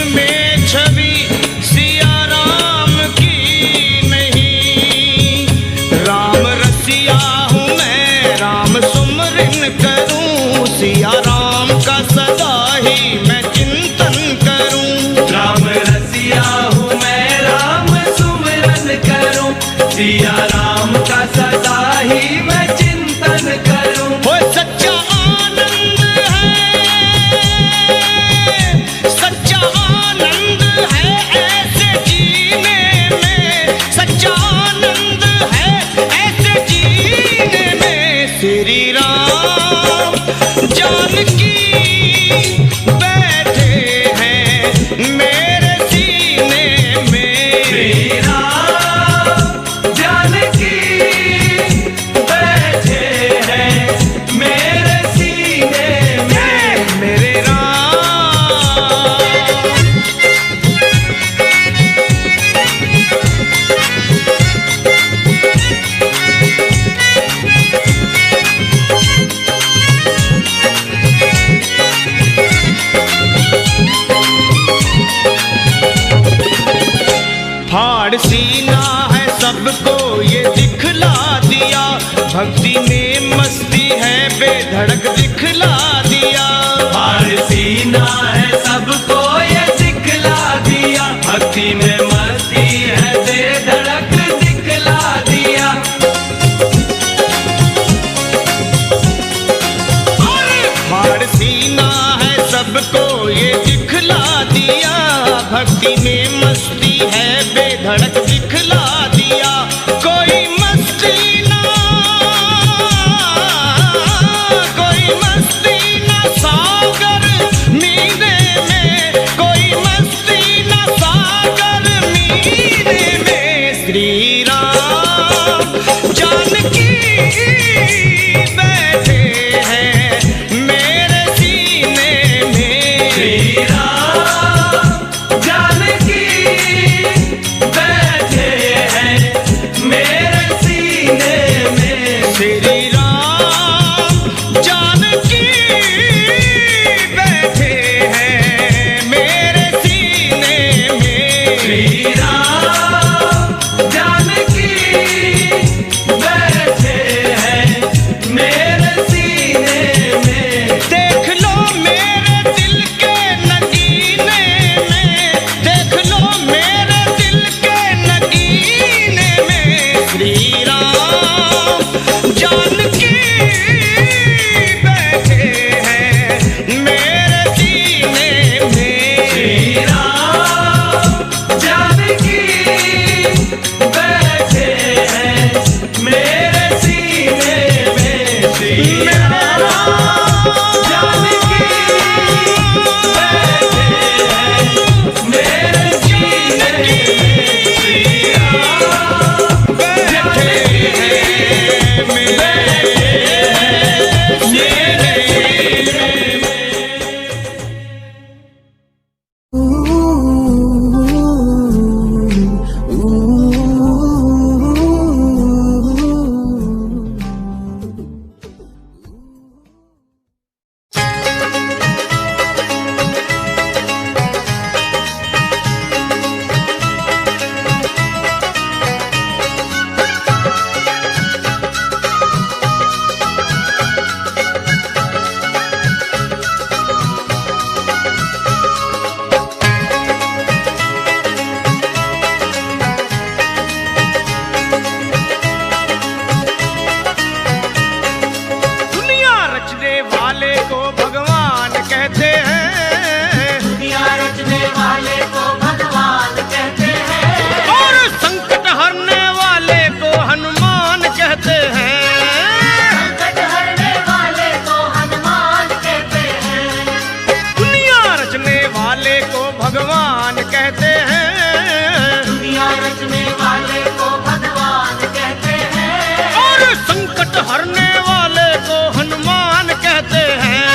करूं, सिया राम का सदा ही मैं चिंतन करूं। राम रसिया हूँ मैं, राम सुमिरन करूं, सिया राम का सदा ही मैं चिंतन करूं। वो सच्चा आनंद है, सच्चा आनंद है ऐसे जीने में, सच्चा आनंद है ऐसे जीने में। श्री राम जानकी बैठे हैं मेरे सीने में। श्री राम जानकी बैठे हैं मेरे सीने में। मेरे राम फाड़ सीना है सबको ये दिखला दिया, भक्ति में मस्ती है बेधड़क दिखला दिया। फाड़ सीना है सबको ये दिखला दिया, भक्ति में मस्ती है बेधड़क दिखला दिया। फाड़ सीना है सबको ये दिखला दिया, भक्ति में मस्ती है बेधड़क दिखला दिया। कोई मस्ती ना, कोई मस्ती ना सागर मीरे में, कोई मस्ती ना सागर मीरे में। श्री राम जानकी बैठे हैं मेरे सीने में। श्री राम जानकी बैठे हैं मेरे सीने में। श्री राम जानकी बैठे हैं मेरे सीने में। श्री राम जानकी बैठे हैं मेरे सीने में। देख लो मेरे दिल के नगीने में, देख लो मेरे दिल के नगीने में। श्री राम जानकी बैठे हैं मेरे सीने में। श्री राम जानकी बैठे हैं मेरे सीने में। श्री राम जानकी बैठे हैं मेरे सीने में। श्री राम बैठे हैं मेरे सीने में। दुनिया रचने वाले को भगवान कहते हैं, दुनिया रचने वाले को भगवान कहते हैं, और संकट हरने वाले को हनुमान कहते हैं। संकट हरने वाले को हनुमान कहते हैं। दुनिया रचने वाले को भगवान कहते हैं, दुनिया रचने वाले को भगवान कहते हैं, और संकट हरने वाले को हनुमान कहते हैं।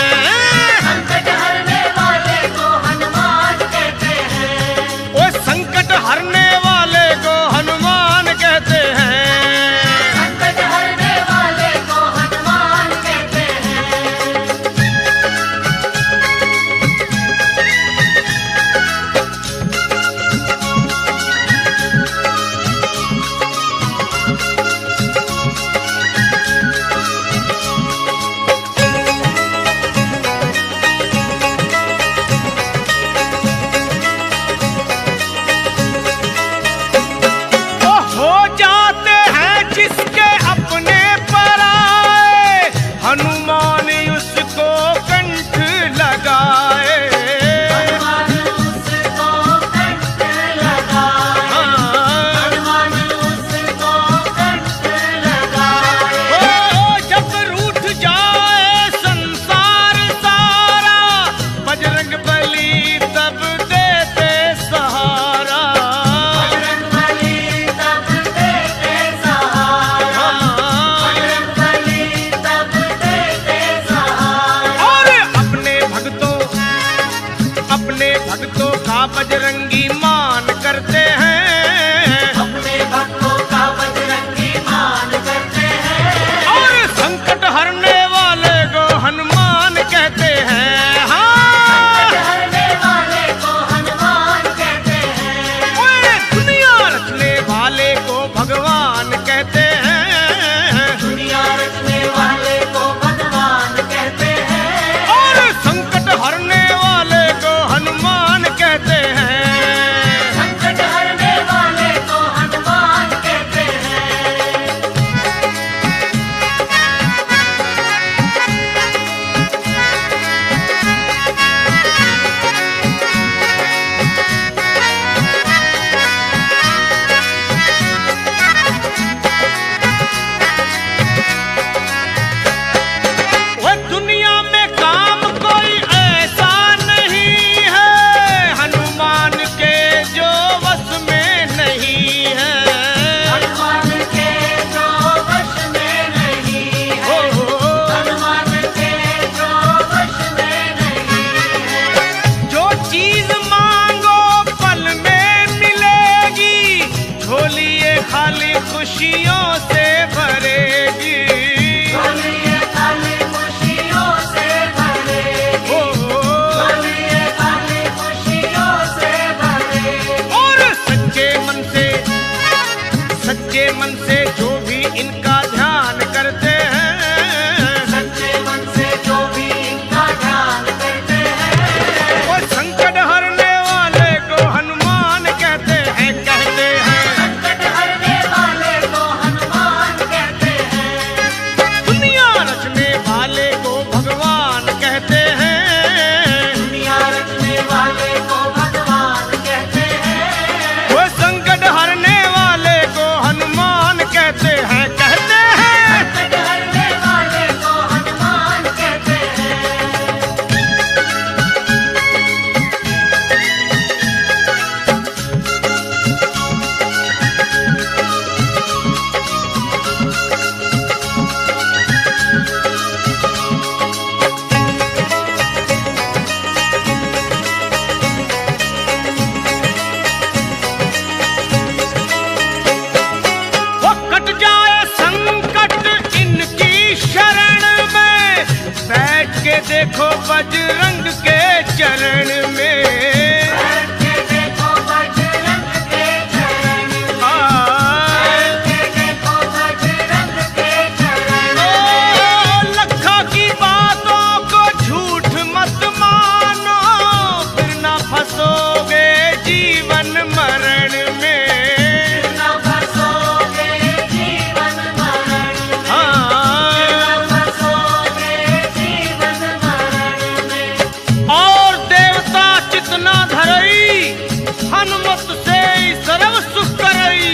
के देखो बजरंग के चरण में, बैठ के देखो बजरंग के चरण में, बैठ के देखो बजरंग के चरण में। लखा की बातों को झूठ मत मानो, फिर ना फंसोगे जीवन मरण में। न फंसोगे जीवन मरण में, हाँ। न फंसोगे जीवन मरण में। और देवता चितना धरई, हनुमत से सर्व सुख करई।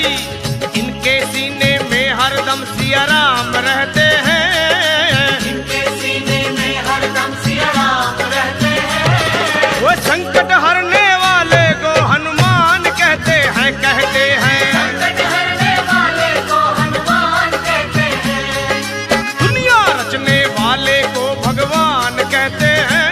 इनके सीने में हरदम सिया राम रहते हैं, इनके सीने में हरदम सिया राम रहते हैं। वो संकट हरने वाले को हनुमान कहते हैं, कहते हैं। संकट हरने वाले को हनुमान कहते हैं, दुनिया रचने वाले को भगवान कहते हैं,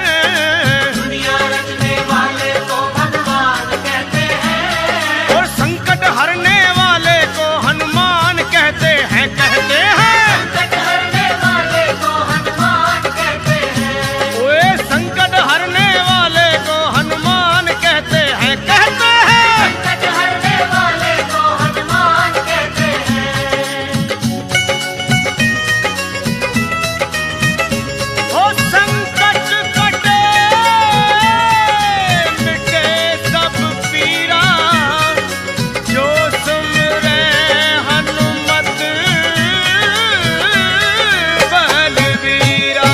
दुनिया रचने वाले को भगवान कहते हैं। और संकट हरने वाले को हनुमान कहते हैं, कहते हैं। संकट हरने वाले को हनुमान कहते हैं, ओए संकट हरने वाले को हनुमान कहते हैं, कहते हैं। संकट हरने वाले को हनुमान कहते हैं। ओ संकट कटे मिटे सब पीरा, जो सुमरे हनुमत बलबीरा।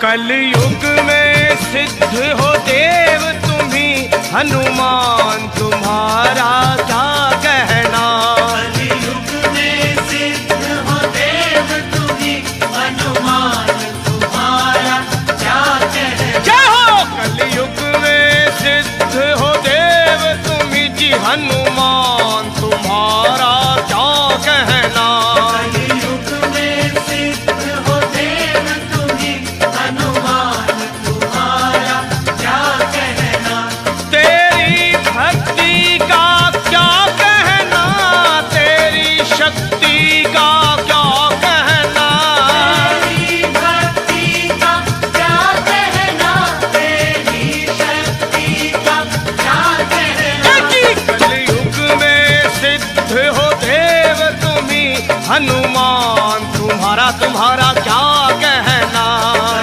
कलयुग में सिद्ध हो देव तुम्ही, हनुमान तुम्हारा क्या कहना। कलियुग में सिद्ध हो देव तुम्ही, हनुमान तुम्हारा क्या कहना। क्या हो कलयुग में सिद्ध हो देव तुम्ही जी, हनुमान तुम्हारा क्या कहना। कलियुग में सिद्ध हो देव तुम्ही, हनुमान तुम्हारा क्या कहना। तेरी भक्ति का क्या कहना, तेरी शक्ति का क्या कहना। तेरी भक्ति का क्या कहना, तेरी शक्ति का क्या कहना। कलयुग में सिद्ध हो देव तुम्ही, हनुमान तुम्हारा तुम्हारा क्या कहना।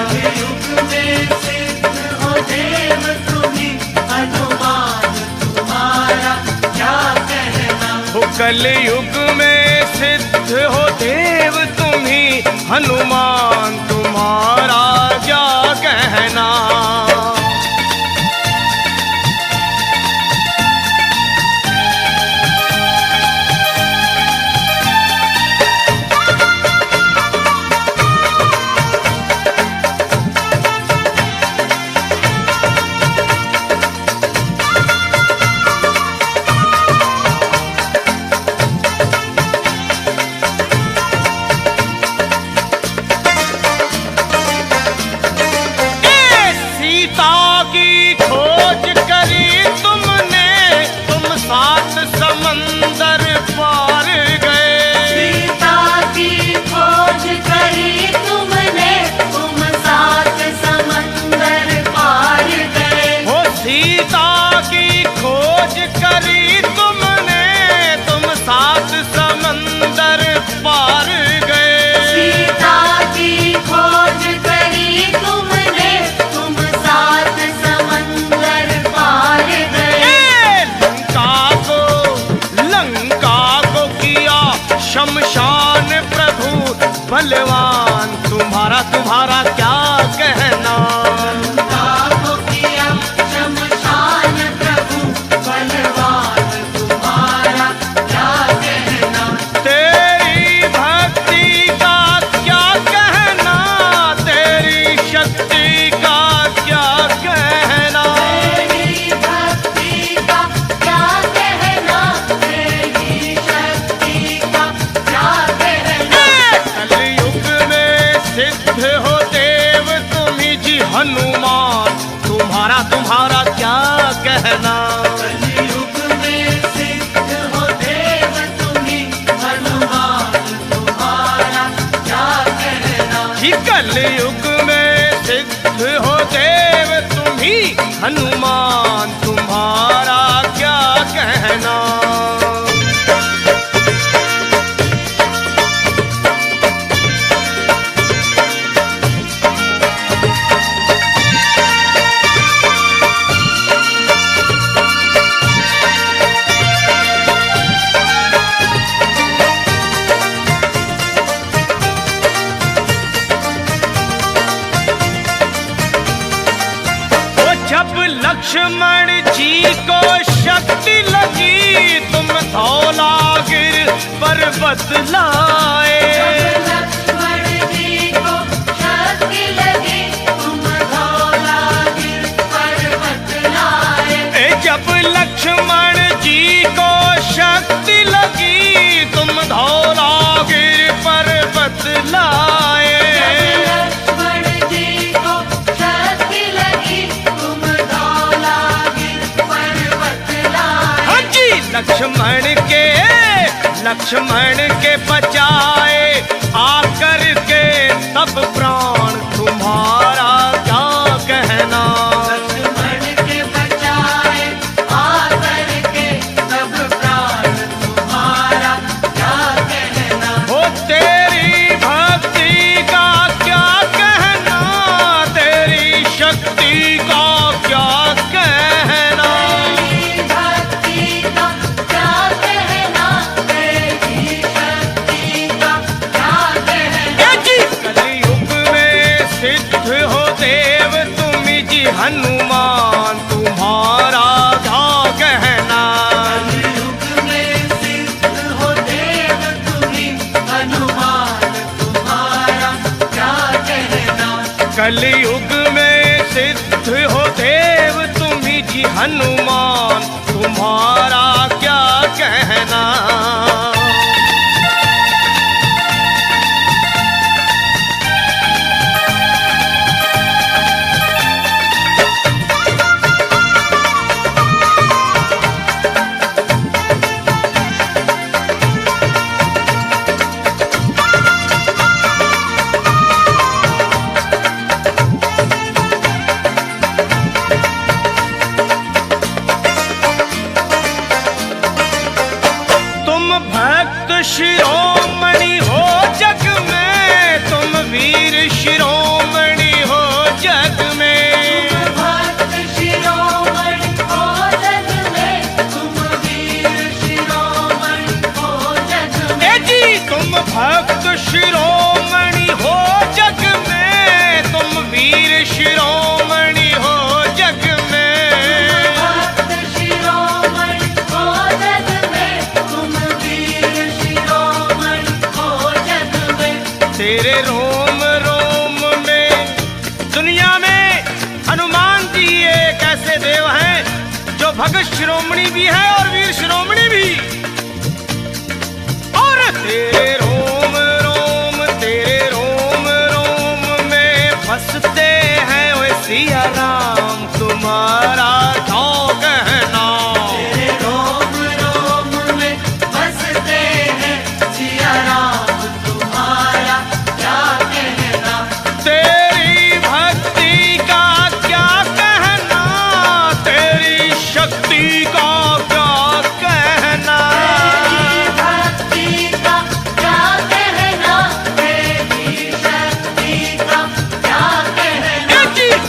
कलियुग में सिद्ध हो देव तुम्ही, हनुमान तुम्हारा क्या कहना। हो कलयुग में सिद्ध हो देव तुम्ही, हनुमान तुम्हारा क्या कहना। हनुमान तुम्हारा तुम्हारा क्या कहना। कलयुग में सिद्ध हो देव तुम्ही हनुमान तुम्हारा क्या कहना। जी कलयुग में सिद्ध हो देव तुम्ही हनुमान तुम्हारा क्या कहना। जब लक्ष्मण जी को शक्ति लगी तुम धौलागिर पर्वत लाए। लक्ष्मण जी को शक्ति लगी तुम धौलागिर पर्वत लाए। जब लक्ष्मण जी को शक्ति लगी तुम धौलागिर पर्वत लाए। लक्ष्मण के बचाए आकर के तब प्राण तुम्हारा क्या कहना। लक्ष्मण के बचाए आकर के तब प्राण तुम्हारा क्या कहना। हो तेरी भक्ति का क्या कहना, तेरी शक्ति का क्या कहना। हनुमान तुम्हारा क्या कहना। कलयुग में सिद्ध हो देव तुम्ही हनुमान तुम्हारा क्या कहना। कलयुग में सिद्ध हो देव तुम्ही जी हनुमान तुम्हारा क्या कहना। शिरोमणि हो जग में तुम वीर शिरोमणि हो जग में। भक्त शिरोमणि हो जग में तुम वीर शिरोमणि हो जग में। जी तुम भक्त शिरोमणि हो जग में तुम वीर शिरोमणि हो जग में। भक्त शिरोमणि हो जग में तुम वीर शिरोमणि हो जग में। तेरे रोम रोम में दुनिया में हनुमान जी एक ऐसे देव हैं जो भगत शिरोमणि भी है और वीर शिरोमणि भी। और तेरे रोम रोम में बसते हैं वे सिया राम तुम्हारा क्या कहना। तेरे रोम रोम में बसते हैं सिया राम तुम्हारा क्या कहना। तेरी भक्ति का क्या कहना, तेरी शक्ति का क्या कहना। तेरी भक्ति का क्या कहना, तेरी शक्ति का क्या कहना।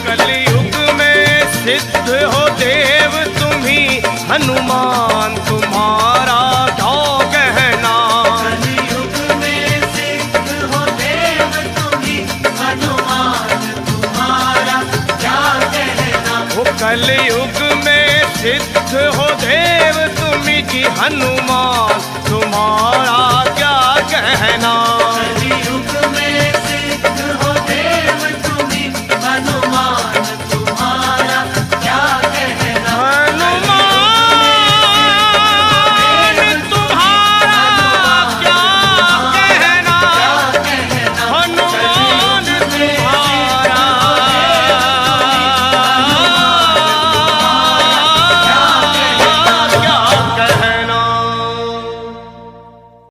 कलयुग में सिद्ध हो देव तुम्ही हनुमान तुम्हारा क्या कहना। कलयुग में सिद्ध हो देव तुम्ही हनुमान तुम्हारा क्या कहना। वो कलयुग में सिद्ध हो देव तुम्ही जी हनुमान तुम्हारा क्या कहना।